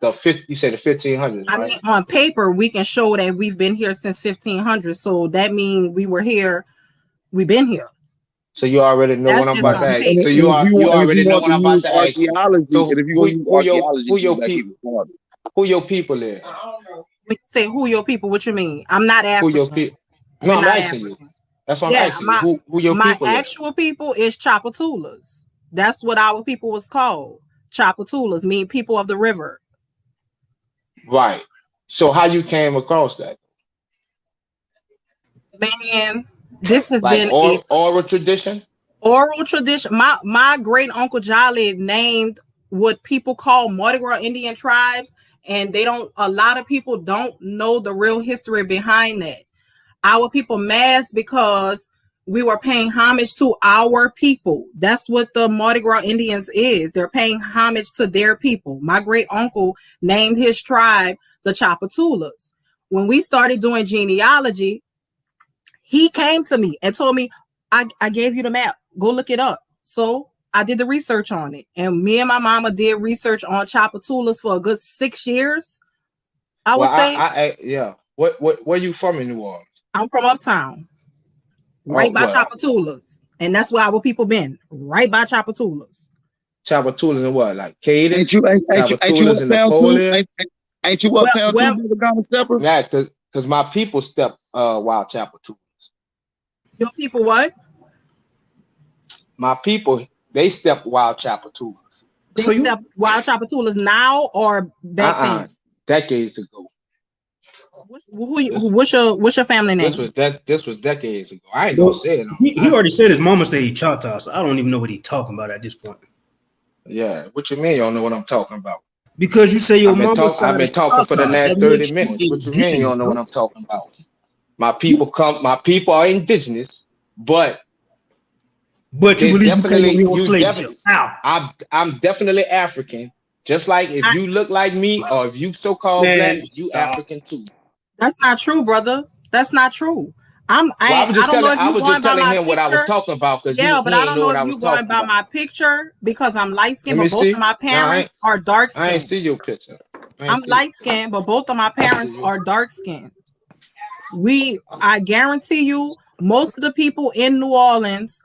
you said the 1500s, right? I mean, on paper, we can show that we've been here since 1500. So that means we were here. We've been here. So you already know what I'm about to ask. So you already know what I'm about to ask. So who your people is? When you say who your people, what you mean? I'm not African. Who your people? No, I'm asking you. That's what I'm asking you. Who your people My actual people is Chapatulas. That's what our people was called. Chapatulas, mean people of the river. Right. So how you came across that? Man, this has like been oral tradition. Oral tradition. My great uncle Jolly named what people call Mardi Gras Indian tribes, and a lot of people don't know the real history behind that. Our people masked because we were paying homage to our people. That's what the Mardi Gras Indians is. They're paying homage to their people. My great uncle named his tribe the Chapatulas. When we started doing genealogy, he came to me and told me, I gave you the map. Go look it up. So I did the research on it. And me and my mama did research on Chapatulas for a good 6 years. I would say. Yeah. Where you from in New Orleans? I'm from Uptown. Right by Chapatulas. And that's where our people been. Right by Chapatulas. Chapatulas and what? Like Cadence? Ain't you uptown too? Ain't you uptown too, Ghana Stepper? Yeah, because my people step wild Chapatulas. Your people what? My people, they step wild Chapatulas. They step wild Chapatulas now or back then? Decades ago. What's your family name? This was decades ago. I ain't gonna say it. He already said his mama said he Choctaw, so I don't even know what he's talking about at this point. Yeah, what you mean you don't know what I'm talking about? Because you say your mama side. I've been talking for the last 30 minutes. What you mean you don't know what I'm talking about? My people are indigenous, but you believe you came on slave ship. I'm definitely African. Just like if you look like me or if you so-called black, you African too. That's not true, brother. That's not true. I was just telling him what I was talking about because but I don't know if you going by my picture because I'm light skinned, but both of my parents are dark skinned. I ain't see your picture. I'm light skinned, but both of my parents are dark skinned. I guarantee you, most of the people in New Orleans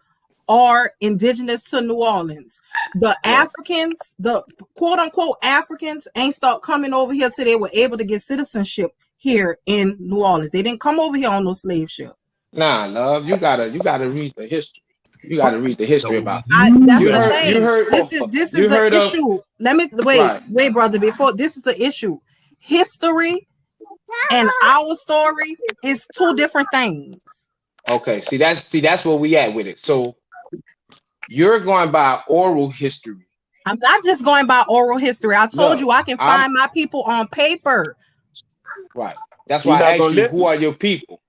are indigenous to New Orleans. The Africans, the quote unquote Africans, ain't start coming over here till they were able to get citizenship here in New Orleans. They didn't come over here on no slave ship. Nah, love, you gotta read the history. You gotta read the history about it. This is the issue. Let me wait, brother. Before this is the issue. History and our story is two different things. Okay, see that's where we at with it. So you're going by oral history. I'm not just going by oral history. I told you I can find my people on paper. Right. That's why I asked you, who are your people?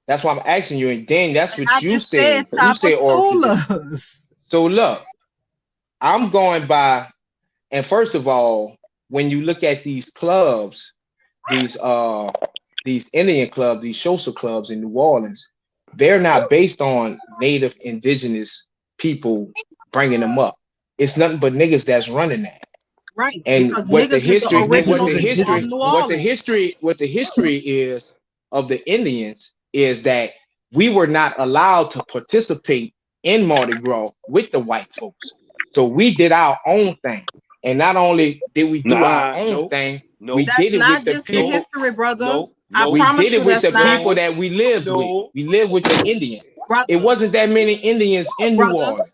That's why I'm asking you, and then that's what you said. You said oral history. So look, I'm going by, and first of all, when you look at these clubs, these Indian clubs, these social clubs in New Orleans, they're not based on native indigenous people bringing them up. It's nothing but niggas that's running that. Right. And what the history is of the Indians is that we were not allowed to participate in Mardi Gras with the white folks. So we did our own thing. And not only did we do our own thing, we did it with the people. History, brother. We did it with the people that we lived with. We lived with the Indians. Brother. It wasn't that many Indians in New Orleans.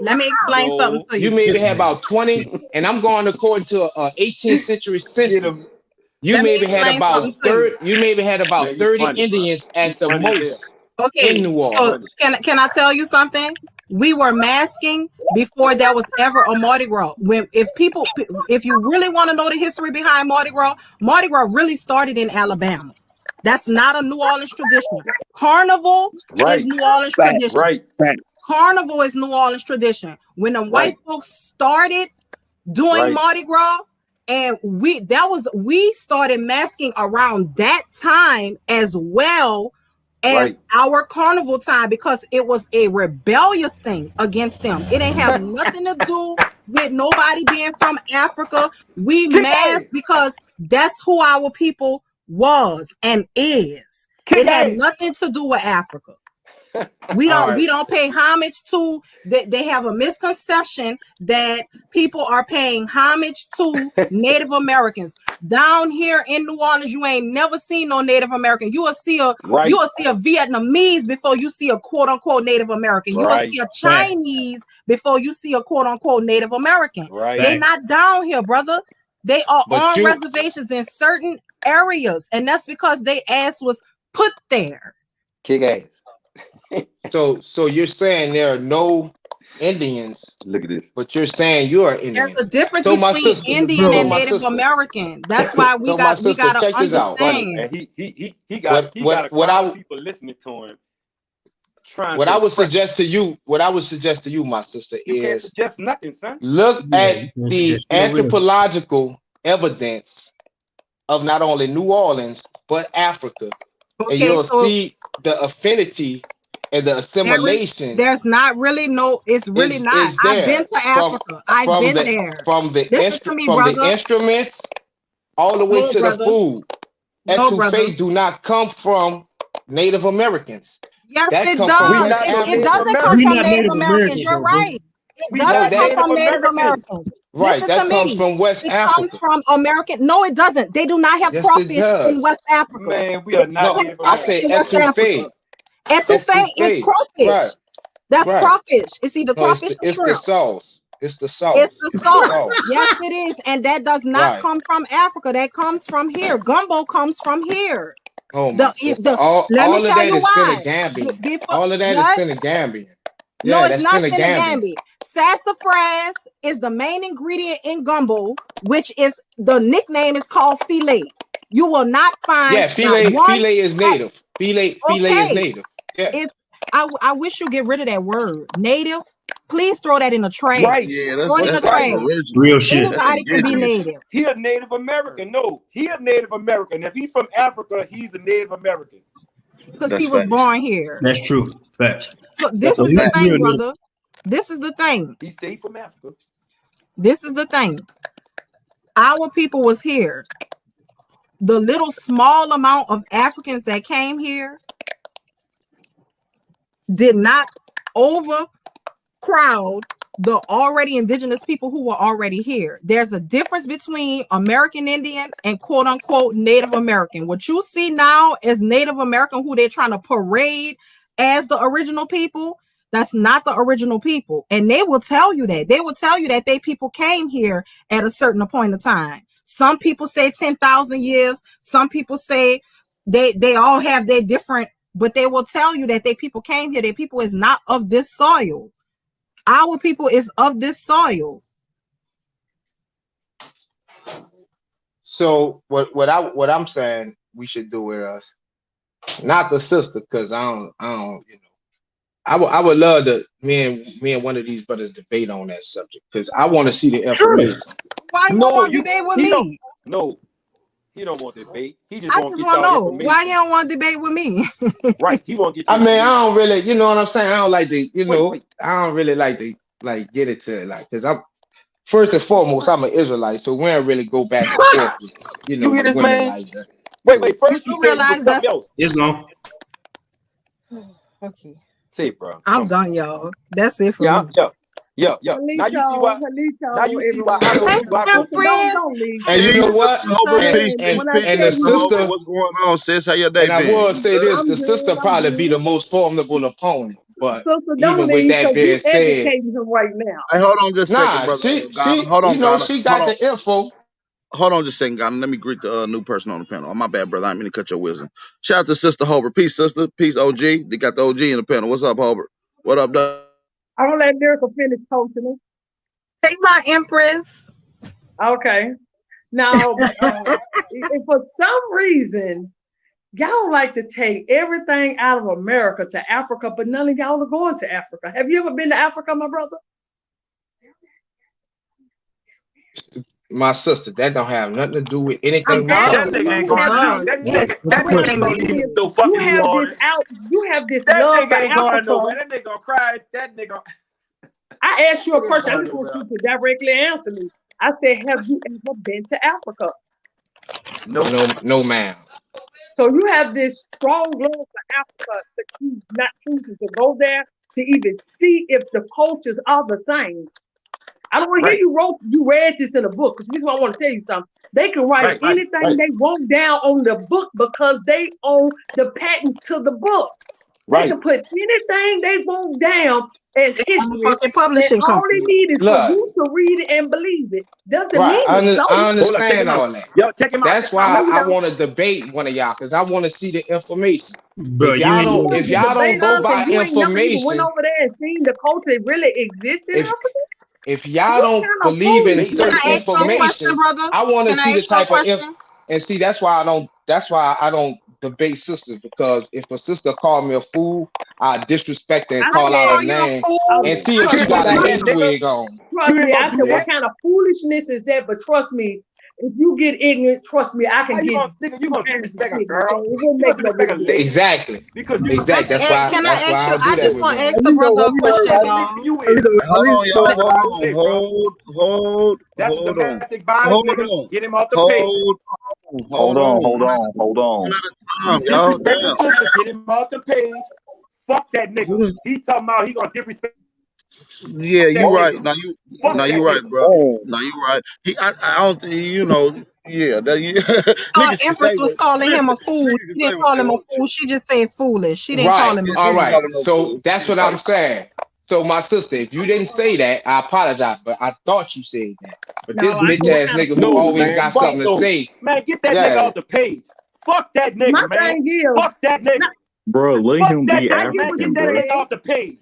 Let me explain something to you. You maybe had about 20, and I'm going according to 18th century census. You maybe had about 30. You maybe had about 30 Indians at the most in New Orleans. So can I tell you something? We were masking before there was ever a Mardi Gras. If you really want to know the history behind Mardi Gras really started in Alabama. That's not a New Orleans tradition. Carnival is New Orleans tradition. Right. Carnival is New Orleans tradition. When the white folks started doing Mardi Gras, and we started masking around that time as well as our carnival time, because it was a rebellious thing against them. It ain't have nothing to do with nobody being from Africa. We masked because that's who our people was and is. It had nothing to do with Africa. We don't pay homage to that. They have a misconception that people are paying homage to Native Americans. Down here in New Orleans, you ain't never seen no Native American. You will see a Vietnamese before you see a quote unquote Native American. You will see a Chinese before you see a quote unquote Native American. They're not down here, brother. They are on reservations in certain areas, and that's because they ass was put there. Kick ass. So you're saying there are no Indians. Look at this. But you're saying you are Indian. There's a difference between Indian and Native American. That's why we got to understand. And he got a crowd of people listening to him. What I would suggest to you, my sister, you is can't suggest nothing, son. Look at the anthropological evidence of not only New Orleans but Africa, and you'll see the affinity and the assimilation. There's not really it's really not. I've been to Africa. I've been there. From the instruments all the way to the food. Etouffee do not come from Native Americans. Yes, it does. It doesn't come from Native Americans. You're right. It doesn't come from Native Americans. Right, that comes from West Africa. It comes from American. No, it doesn't. They do not have crawfish in West Africa. Man, we are not. No, I say etouffee. Etouffee is crawfish. Right. That's crawfish. It's either crawfish or shrimp. It's the sauce. It's the sauce. It's the sauce. Yes, it is. And that does not come from Africa. That comes from here. Gumbo comes from here. Oh my all of that is Senegambian. All of that is Senegambian. Yeah, no, it's not Senegambian. Sassafras is the main ingredient in gumbo, which is the nickname is called filet. You will not find. Yeah, filet is native. Filet is native. Yeah. It's. I wish you get rid of that word, native. Please throw that in the trash. Right. Yeah, that's real shit. Anybody can be native. He a Native American. No, he a Native American. If he's from Africa, he's a Native American. Because he was born here. That's true. Facts. So this is the thing, brother. This is the thing. He's safe from Africa. This is the thing. Our people was here. The little small amount of Africans that came here did not overcrowd the already indigenous people who were already here. There's a difference between American Indian and quote unquote Native American. What you see now as Native American, who they're trying to parade as the original people, that's not the original people. And they will tell you that. They will tell you that they people came here at a certain point of time. Some people say 10,000 years. Some people say they all have their different, but they will tell you that they people came here. Their people is not of this soil. Our people is of this soil. So what I'm saying we should do with us, not the sister, because I don't, you know. I would love to me and one of these brothers debate on that subject, because I want to see the information. Why you want to debate with me? No, he don't want to debate. He just I just want to know why he don't want to debate with me. Right, he won't get. I mean, I don't really, you know what I'm saying. I don't like to, you know, I don't really like to get it to because I'm first and foremost I'm an Israelite, so we don't really go back and forth. You know, you hear this man? Like that. Wait. First you realize that else. Islam. Okay. Say it, bro. I'm done, y'all. That's it for me. Yeah. Now you see why. Now you see why. And you know what? Peace. And the sister. What's going on, sis? How your day been? And I will say this: the sister probably be the most formidable opponent. But even with that being said, right now. Hey, hold on just a second, brother. Hold on, you know, she got the info. Hold on just a second, Ghana. Let me greet the new person on the panel. Oh, my bad, brother. I didn't mean to cut your wisdom. Shout out to Sister Holbert. Peace, sister. Peace, OG. They got the OG in the panel. What's up, Holbert? What up, dog? I'm gonna let Miracle finish coaching us. Take my Empress. Okay. Now, if for some reason y'all like to take everything out of America to Africa, but none of y'all are going to Africa. Have you ever been to Africa, my brother? My sister, that don't have nothing to do with anything I'm we That talking asking nigga about. ain't you, going have to you? no. That Yes, nigga. That Wait nigga a ain't going minute. to no You fucking New have this Orleans. out. You have this That love for nigga ain't going nowhere. Africa. That nigga gonna cry. That nigga. I asked you a He ain't question. I going just want nowhere. you to directly answer me. I said, have you ever been to Africa? Nope. No, ma'am. So you have this strong love for Africa that you not choosing to go there to even see if the cultures are the same. I don't want to hear you read this in a book, because this is what I want to tell you something. They can write anything they want down on the book because they own the patents to the books. They can put anything they want down as history, fucking publishing and all they company. need is for Look, you to read it and believe it. Doesn't right. mean it's so. I Hold up, check understand him out. all that. Yo, check him out. That's I why know you I don't. want to debate one of y'all, because I want to see the information. Bro, If you y'all ain't don't, gonna if To y'all don't debate go us, and by you ain't never even went information, over there and seen the culture really exist in if Africa. if y'all What don't kind of believe in Bait Can certain ass I nigga. ask you a question, information, brother? I want to Can I see the ask you a type of question? and see that's why I don't debate sisters, because if a sister call me a fool, I disrespect her and I I call didn't out said, her call you a name oh, fool. and see I if You she ain't didn't gonna got do a do that. that, H nigga. wig on. trust You ain't me. gonna I do said, what that. kind of foolishness is that? But trust me, if you get ignorant, trust me, I How can you get gonna, nigga? You two gonna answers disrespect to a you. So girl? it wouldn't You make gonna no disrespect a real difference. lady Exactly. because you Exactly. Can I That's why ask I you? don't do I that just with want to women. ask the brother a question, kind of y'all. nigga you is. Hold on, That's y'all. all I'm gonna say, bro. Hold That's a on. domestic violence, Hold nigga. on. Get him off the page. Hold on. Hold Hold on, on. hold on, hold One on. at a You time, y'all. disrespect the Damn. sister, get him off the page. Fuck that nigga. You He talking about he gonna disrespect Yeah, that you right. nigga. Fuck You that right, nigga. bro. No, you right. I don't think yeah, that niggas can say Empress was calling him a fool. niggas can She say didn't what call they him a want to. fool. She just said foolish. She didn't call Right. him Yeah, a she All didn't fool. call right. him no So fool. She that's didn't what call I'm him. saying. So my sister, if you didn't say that, I apologize, but I thought you said that. But this No, I bitch said, what ass kind of nigga who No, always foolishness man. is got Fuck that? something to no. say, Man, get that nigga yeah. off the page. Fuck that My nigga, man. thing is, Fuck that no, nigga. Bro, let Fuck him that be I nigga, get man. what African, Get you're that bro. nigga saying. off the page.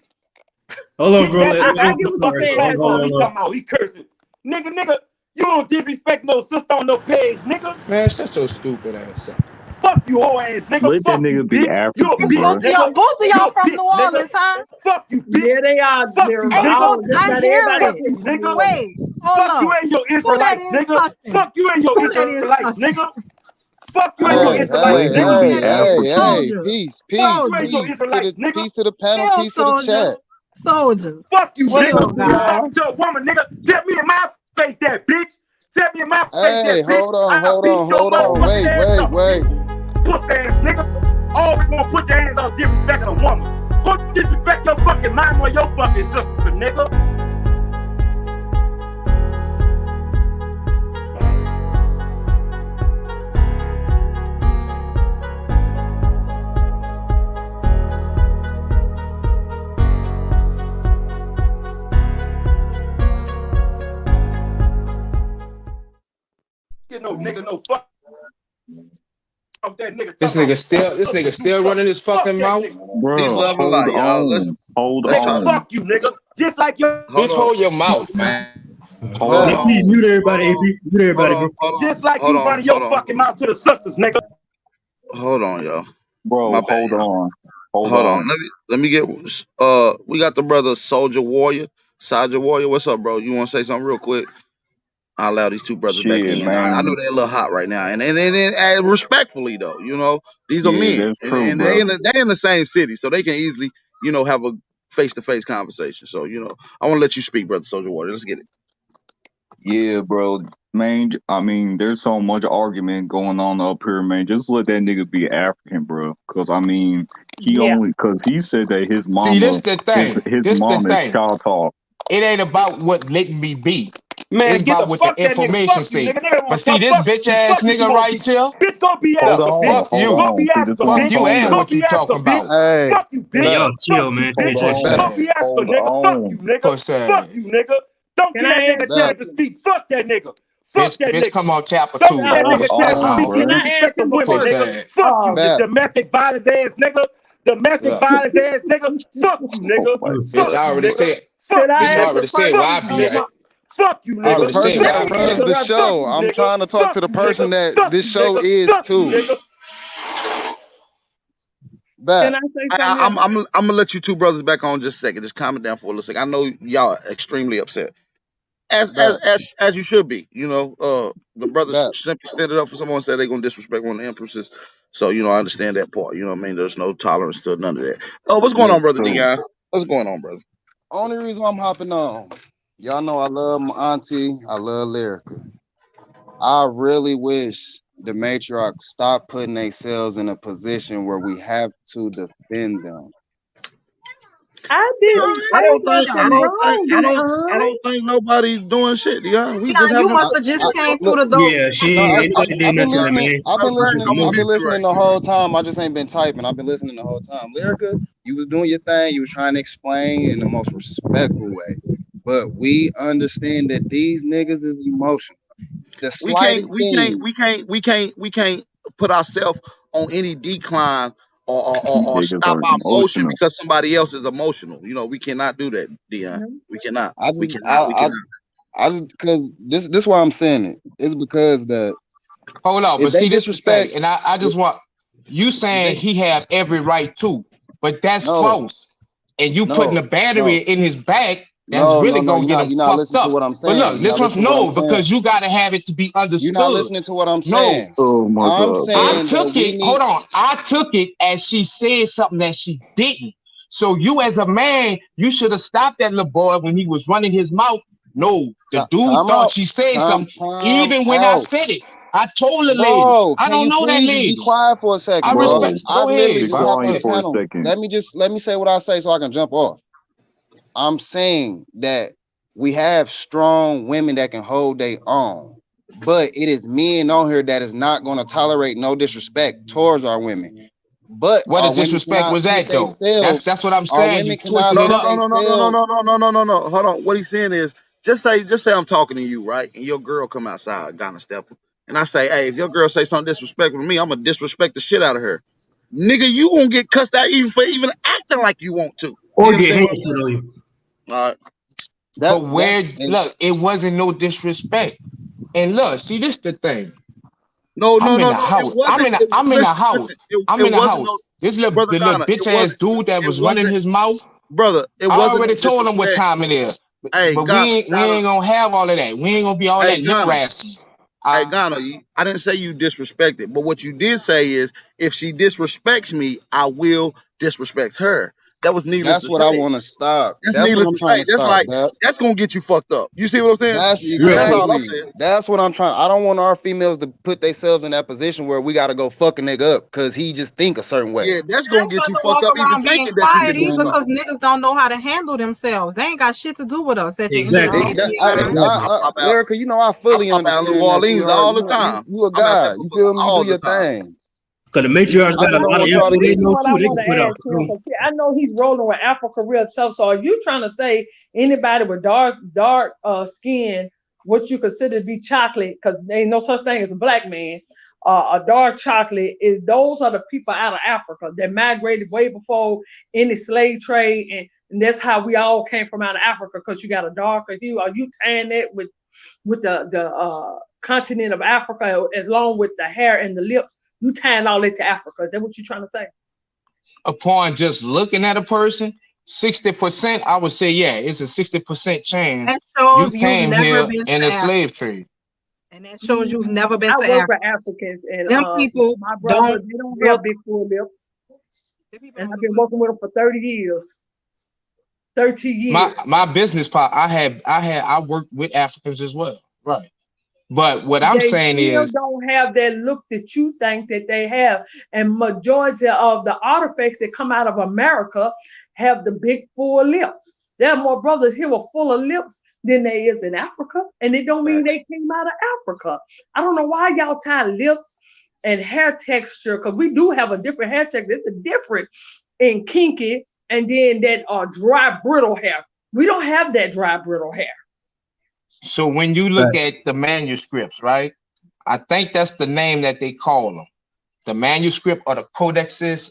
Hold on, Get bro. that Let nigga I him off get the get what you're started, fucking saying, bro. platform. Hassan. He talking about he cursing. Nigga, you don't disrespect no sister on no page, nigga. Man, shut your stupid ass up. Fuck you, whole ass nigga. Let that Fuck you, nigga be bitch. You a African, bitch, bro. nigga. Both of You y'all a from New bitch, nigga. Orleans, huh? Fuck you, bitch. Yeah, they are. Fuck They're you, Hey, nigga. both. all, just I about hear everybody Fuck up it. here you, from New nigga. Orleans. Wait, hold Fuck you up. and your Who that Israelites, is nigga. cussing? Fuck you and your Who that is Israelites, cussing? nigga. Fuck you and your Bro, Israelites, let nigga. him be African. Soldier, Fuck you and soldier, your Israelites, nigga. kill soldier, soldier. Fuck you, Chill, nigga. You guy. talking to a woman, nigga. Tell me in my face that, bitch. Tell me in my face that, bitch. I'll beat your motherfucking ass up, bitch. Puss ass nigga. Always gonna put your hands on disrespecting a woman. Go disrespect your fucking mom or your fucking sister, nigga. Get no nigga, no fuck off that nigga This talking nigga about still this sister nigga do still running something. his Fuck fucking that mouth. nigga. Peace, Bro, love, and hold light, y'all. on. Hold Let's Nigga, try to on. fuck you, nigga. Just like your hold Bitch, on. hold your mouth, man. Hold AP, on. mute everybody, AP. Mute everybody, bro. just like you running your fucking mouth to the sisters, nigga. Hold on, y'all. My Bro, bad, hold y'all. on. Hold Hold on. on. Let me get we got the brother Soldier Warrior. Soldier Warrior, what's up, bro? You wanna say something real quick? I'll allow these two brothers back Shit, in. I know man. they're a little hot right now, and respectfully though, these are Yeah, men, that's true, and bro. they in the same city, so they can easily, have a face to face conversation. So, I want to let you speak, brother Soldier Warrior. Let's get it. Yeah, bro. Man, I mean, there's so much argument going on up here, man. Just let that nigga be African, bro. Cause I mean, Yeah. cause he said that his See, this mama, the his thing. his This the mom is thing. Choctaw. It ain't about what let me be. Man, It's get the about what the fuck that nigga. information Fuck you, say. nigga. Nigga But wanna see, talk. this Fuck bitch you. ass Fuck you, nigga right Timothy. here. Bitch, go be Hold Africa, bitch. on, Fuck hold you. Go on. be See, this Africa, what Fuck I'm bitch. you talking and Go about. what be you Africa, talking bitch. about. Fuck you, Hey, bitch. y'all Fuck chill, you, man. bitch. Bitch Puss ass. Go ass. be Africa, Hold nigga. Fuck you, on. nigga. Puss Fuck ass. you, nigga. Don't Can get that I nigga ask a you chance to something? speak. Fuck that nigga. Fuck that Bitch, nigga. come on chapter Don't two. get that Hold nigga Puss a chance ass to on, speak hoe. and bro. Can I ask disrespect him some a women, Puss nigga. question? ass. Fuck you, the domestic violence ass nigga. Domestic violence ass nigga. Fuck you, nigga. Fuck Bitch, I you, already nigga. said. Fuck Did you, I Bitch, I ask nigga. a already said Fuck why I you, question? be nigga. at. Fuck you, I nigga. The already said person why Fuck I that you, be runs at. nigga. the Right. Fuck show. you, I'm nigga. trying to talk Fuck to the you, nigga. person that Fuck this you, show nigga. is Fuck you, to. nigga. Back. Can I say something I'm else? I'm I'm gonna let you two brothers back on just a second. Just calm it down for a little second. I know y'all are extremely upset, Back. as you should be. You know, the brothers Back. simply standing up for someone said they're gonna disrespect one of the empresses. So you know, I understand that part. You know what I mean? There's no tolerance to none of that. Oh, what's going Yes, on, brother sir. Dion? What's going on, brother? Only reason I'm hopping on. Y'all know I love my auntie. I love Lyrica. I really wish the matriarchs stop putting themselves in a position where we have to defend them. I didn't I say don't think I nothing don't think wrong, I Dion. don't think nobody's doing shit, Dion. We just Dion, you having a I, must have I just came through look. the door. Yeah, she No, ain't nobody did I've been nothing, listening. man. I've been right. listening. I'm gonna I've been mute you listening right. the whole time. I just ain't been typing. I've been listening the whole time. Lyrica, you was doing your thing. You was trying to explain in the most respectful way. But we understand that these niggas is emotional. The We can't slightest we can't thing. we can't we can't we can't put ourselves on any decline or Niggas stop are our motion emotional. because somebody else is emotional. You know, we cannot do that, Dion. Mhm. We cannot. I We just cannot. We cannot. I just because this why I'm saying it. It's because that Hold on, if but they see, this the thing, disrespect, and I if just want you saying they he have every right to, but that's no false. And you putting a no battery no in his back, that's no no really no gonna get him you're not fucked listening to up. what I'm But saying. look, You're not this was listening to what I'm no, saying. because you gotta have it to be You're not understood. listening to what I'm No, saying. Oh my I'm god, I bro. saying that took we it. need Hold on, I took it as she said something that she didn't. So you, as a man, you should have stopped that little boy when he was running his mouth. No, the dude time thought out. she said something. Time Even when I out. said it, I told the lady, Bro, I can don't you know that please just be lady. quiet for a I second, bro? respect. Bro, I Go literally ahead. be just Go hopped on the quiet ahead. for a panel. second. Let me say what I say so I can jump off. I'm saying that we have strong women that can hold their own, but it is men on here that is not going to tolerate no disrespect towards our women. But What a our women disrespect cannot was put that though? themselves. That's what I'm Our saying. You women cannot twisting No, it no, put up. no, no, no, no, no, themselves. no, no, no, no, no, no. Hold on. What he's saying is just say I'm talking to you, right? And your girl come outside, Ghana stepping. And I say, hey, if your girl say something disrespectful to me, I'm gonna disrespect the shit out of her. Nigga, you gonna get cussed out even for even acting like you want to. You Or get understand hands what I'm put on you. saying? All right. But That's where and look, it wasn't no disrespect. And look, see, this the thing. No, no, I'm in no, the no. It house. wasn't. I'm in the Listen, house. listen. I'm It in the wasn't house. no This brother little Ghana. bitch It ass wasn't. dude that It was running wasn't, his mouth. brother. It I wasn't no already told him what disrespect. time it is. Hey, But Ghana, we Ghana. ain't gonna have all of that. We ain't gonna be all Hey, that lip Ghana. rasping. Hey, Uh, Ghana. I didn't say you disrespected, but what you did say is if she disrespects me, I will disrespect her. That was needless that's to what I say. want to stop. That's That's what needless I'm to trying say. to That's stop, like Bap. that's gonna get you fucked up. You see what I'm saying? That's That's Yeah. all I'm exactly. saying. That's what I'm trying. I don't want our females to put themselves in that position where we gotta go fuck a nigga up because he just think a certain way. Yeah, that's They gonna ain't get got you to fucked walk up even around being thinking that you quiet could do either Man, something. because niggas don't know how to handle themselves. They ain't got shit to do with us at the end of the Exactly. day, Dion. Exactly. I pop out. Lyrica, you know I I fully pop out in New understand that, Orleans sweetheart. all the time. You a I'm at that guy. You feel me? You do all the your time. thing. Because the matriarchs I got a just don't lot of want info y'all to they get. This is know what I too. They want can to put out. ask him because I know he's rolling with Africa real tough. So are you trying to say anybody with dark skin, what you consider to be chocolate, because there ain't no such thing as a black man, a dark chocolate is those are the people out of Africa that migrated way before any slave trade, and that's how we all came from out of Africa because you got a darker hue. Are you tying that with the continent of Africa as long with the hair and the lips? You tying all that to Africa. Is that what you're trying to say? upon just looking at a person, 60%, I would say, yeah, it's a 60% chance That you shows you've came never here been in to a Africa. slave trade. And that shows you've never been I to work Africa. with Africans, and Them people my brother, don't they don't have look, big full lips, them people and don't I've look been like working with them for 30 years, 13 years. My business part, I worked with Africans as well, right? But what I'm They saying still is, don't have that look that you think that they have, and majority of the artifacts that come out of America have the big full lips. There are more brothers here with fuller lips than there is in Africa, and it don't mean Facts. they came out of Africa. I don't know why y'all tie lips and hair texture, because we do have a different hair texture. It's a different in kinky, and then that dry brittle hair. We don't have that dry brittle hair. so when you look at the manuscripts, right? I think that's the name that they call them, the manuscript or the codexes.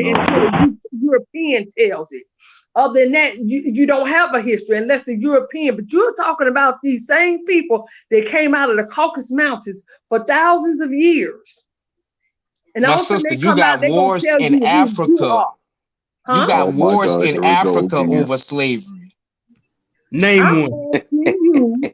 history until the European tells it. Other than that, you don't have a history unless the European. But you're talking about these same people that came out of the Caucasus Mountains for thousands of years. And My also sister, they you come out, got they're going to wars tell in you who you Africa. are. You Huh? got Oh my wars God, in here we go Africa again. over slavery. Name I'm one. asking you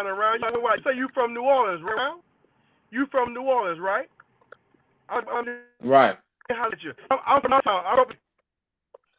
kind of around. You say you from New Orleans, right? You from New Orleans, right? Right. I'm from Uptown.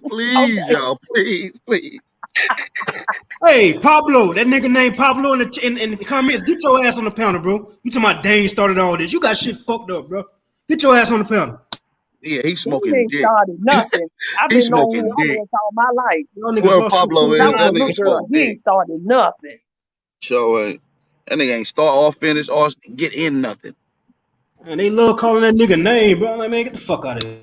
Please, y'all. Please. Hey, Pablo, that nigga named Pablo in the comments. Get your ass on the panel, bro. You talking about Dane started all this? You got shit fucked up, bro. Get your ass on the panel. Yeah, he's He smoking ain't dick. started nothing. I've He's been knowing smoking who I dick. was all my life. Y'all niggas Whoever lost Pablo Since I is, was that a little nigga girl, smoke he dick. ain't started nothing. So that nigga ain't start or finish or get in nothing. And they love calling that nigga name, bro. I'm like, man, get the fuck out of here.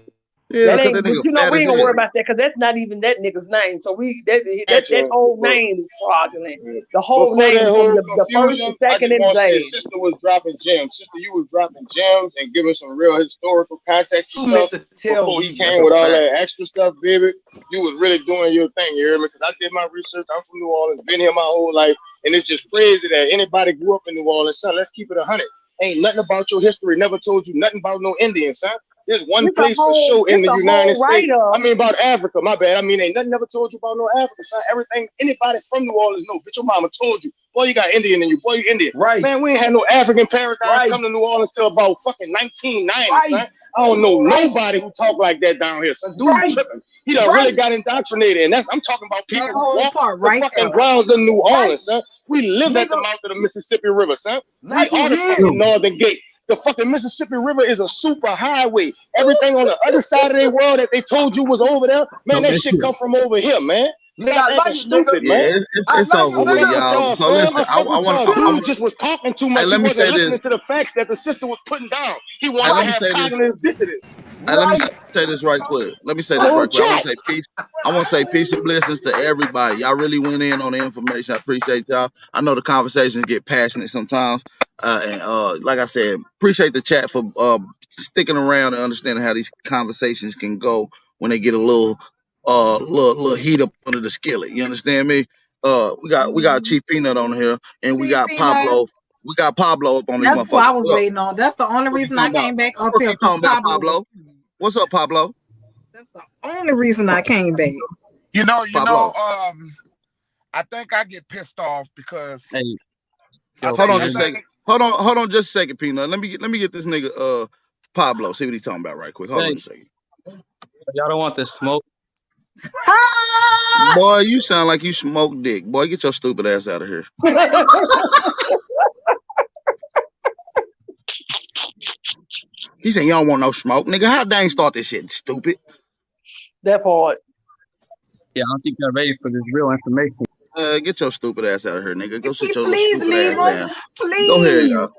Yeah, That because that ain't, but nigga you know, fat we as ain't gonna worry hell. about that because that's not even that nigga's name. So that Actually, whole name is fraudulent. The whole before name that from whole the first, the confusion, I second, just and the want to say, last. sister was dropping gems. Sister, you was dropping gems and giving some real historical context to You meant stuff to tell before he me. That's came a with all fact. that extra stuff, baby. You was really doing your thing, you hear me? Because I did my research. I'm from New Orleans, been here my whole life, and it's just crazy that anybody grew up in New Orleans. Son, let's keep it 100. Ain't nothing about your history. Never told you nothing about no Indians, son. There's one place for show in It's the a United whole States. write up. I mean about Africa, my bad. I mean ain't nothing never told you about no Africa, son. Everything anybody from New Orleans know. Bitch, your mama told you. Boy, you got Indian in you. Boy, you Indian. Right. Man, we ain't had no African paradigms Right. come to New Orleans till about fucking 1990, son. Right. I don't know Right. nobody who talk like that down here, son. Dude Right. tripping. He done really Right. got indoctrinated, and I'm talking about That people who whole walk part the right fucking there. grounds of New Right. Orleans, son. We live at the Nigga. mouth of the Mississippi River, son. Now We you are the here. fucking Northern Gate. The fucking Mississippi River is a super highway. Everything on the other side of the world that they told you was over there, man, Talk that that shit shit. come from over here, man. Nigga, Stop I love acting you, nigga. stupid, Yeah, man. I it's love over you, I with, fuck nigga. with y'all. y'all, So fam. listen, I fuck with y'all. I Dude want. just was talking too Hey, much. He let me wasn't say listening this. to the facts that the sister was putting down. He Hey, wanted let to me have say this. cognitive dissonance. Hey, let me Right. say this right quick. Let me say this Whole right quick. I want chat. to say peace. I want to say peace and blessings to everybody. Y'all really went in on the information. I appreciate y'all. I know the conversations get passionate sometimes. Like I said, appreciate the chat for sticking around and understanding how these conversations can go when they get a little heat up under the skillet. You understand me? We got Chief Peanut on here, and we See, got Peanut. Pablo. We got Pablo up on this That's who I motherfucker. was What waiting on. That's the only you reason I talking about? came back up What here you because talking about, Pablo was. Pablo? What's up, Pablo? That's the only reason I came back. Pablo. I think I get pissed off because Hey, I yo, Hold think on I just a Peanut. think second. Hold on just a second, Peanut. Let me get this nigga Pablo. See what he talking about right quick. Hold on Hey, a second. y'all don't want this smoke? Boy, you sound like you smoke dick. Boy, get your stupid ass out of here. He said you don't want no smoke. Nigga, how dang start this shit, stupid? That part. Yeah, I don't think you're ready for this real information. Get your stupid ass out of here, nigga. Go sit your little Please stupid leave ass him. down. Go ahead, Please. y'all.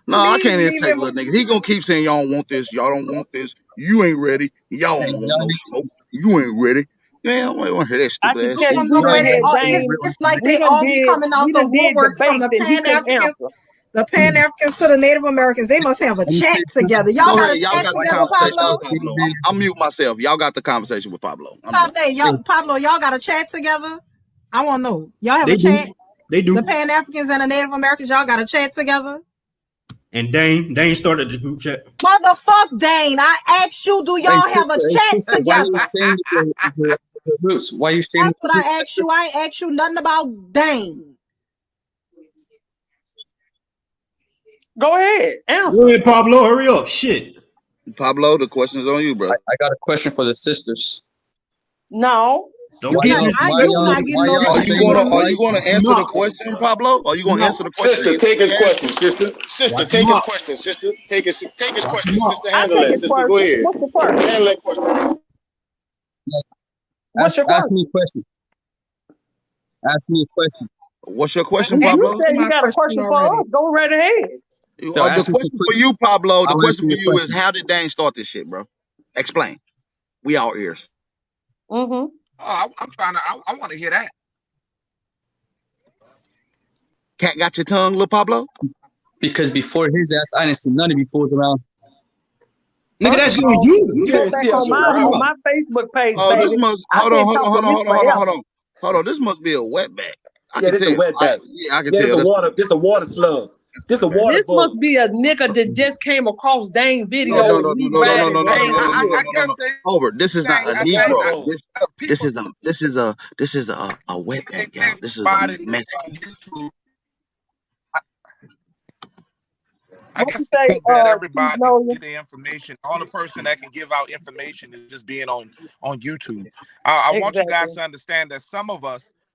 No, I Please can't even leave take him. little nigga. He gonna keep saying y'all don't want this, y'all don't want this, you ain't ready, y'all Hey, don't want y'all no need smoke, you ain't ready. Man, I don't want to hear that I stupid can ass Don't tell shit. you, want we no done where they had all. Dane. It's like We they done all be did coming out we the done did woodworks from debates the and he Pan couldn't Africans. answer. The Pan Africans to the Native Americans. They must have a Let me chat say together. something. Y'all Go got ahead, a y'all chat got the Why together, y'all conversation Pablo? with start Pablo. being I'm mute myself. Y'all got the conversation with Pablo. I'm done. Pablo, y'all, Pablo, y'all got a chat together? I want to know. Y'all have They a chat? do. They do. The Pan Africans and the Native Americans, y'all got a chat together? And Dane started the group chat. Motherfuck Dane. I asked you, do y'all have a Hey, chat sister, why are you together? saying the roots? Why are you saying That's the what I roots, asked sister? you. I ain't asked you nothing about Dane. Go ahead, answer. Go ahead, Pablo. Hurry up. Shit. Pablo, the question is on you, bro. I got a question for the sisters. No. Don't Why get y'all this. You not getting why no y'all Are question you saying gonna from are why you me. gonna Watch him answer the out. question, Pablo? Are you Watch him gonna out. answer the question Sister, that take he his asked question, you? sister. Sister, Watch him take his out. question, sister. Take his Watch question, him out. sister. I Handle take that. his Sister, go question. ahead. What's the question? Handle that question. What's your ask me question? a question. Ask me a question. What's your Let question, me You Pablo? answer said you my got a question question for already. us. Go right ahead. So The ask me some question for questions. you, Pablo. The I'll question answer for your you is question. how did Dane start this shit, bro? Explain. We all ears. Mm-hmm. I'm trying to. I want to hear that. Cat got your tongue, little Pablo? Because before his ass, I didn't see none of you fools around. Nigga, First that's of on all, you. you You go didn't back see us on around. my Facebook page, Oh, this baby. must I've been talking to Miss forever. Hold on. This must be a wetback. I Yeah, can this a tell. wetback. I can Yeah, tell. this a water slug. This a water This bug. must be a nigga that just came across Dane No, video no, and no, he's no, no, no, riding no, no, no, Dane no, no, no, shit. I no, no, guess no. they Over. This is not think a A I water think Negro. bug. This people is a wetback, they y'all. This is a spotted me Mexican. on YouTube. I What you guess they say, think that Chief everybody Nolan? get the information. The only person that can give out information is just being on YouTube. I want you guys Exactly. to understand that some of us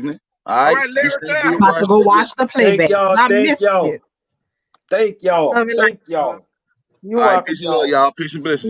evening. All right, Larry, I'm about to go watch the playback. I missed it. Thank y'all. Love it like Thank y'all. You're All right, welcome, peace and love, Joe. y'all. Peace and blessings, y'all.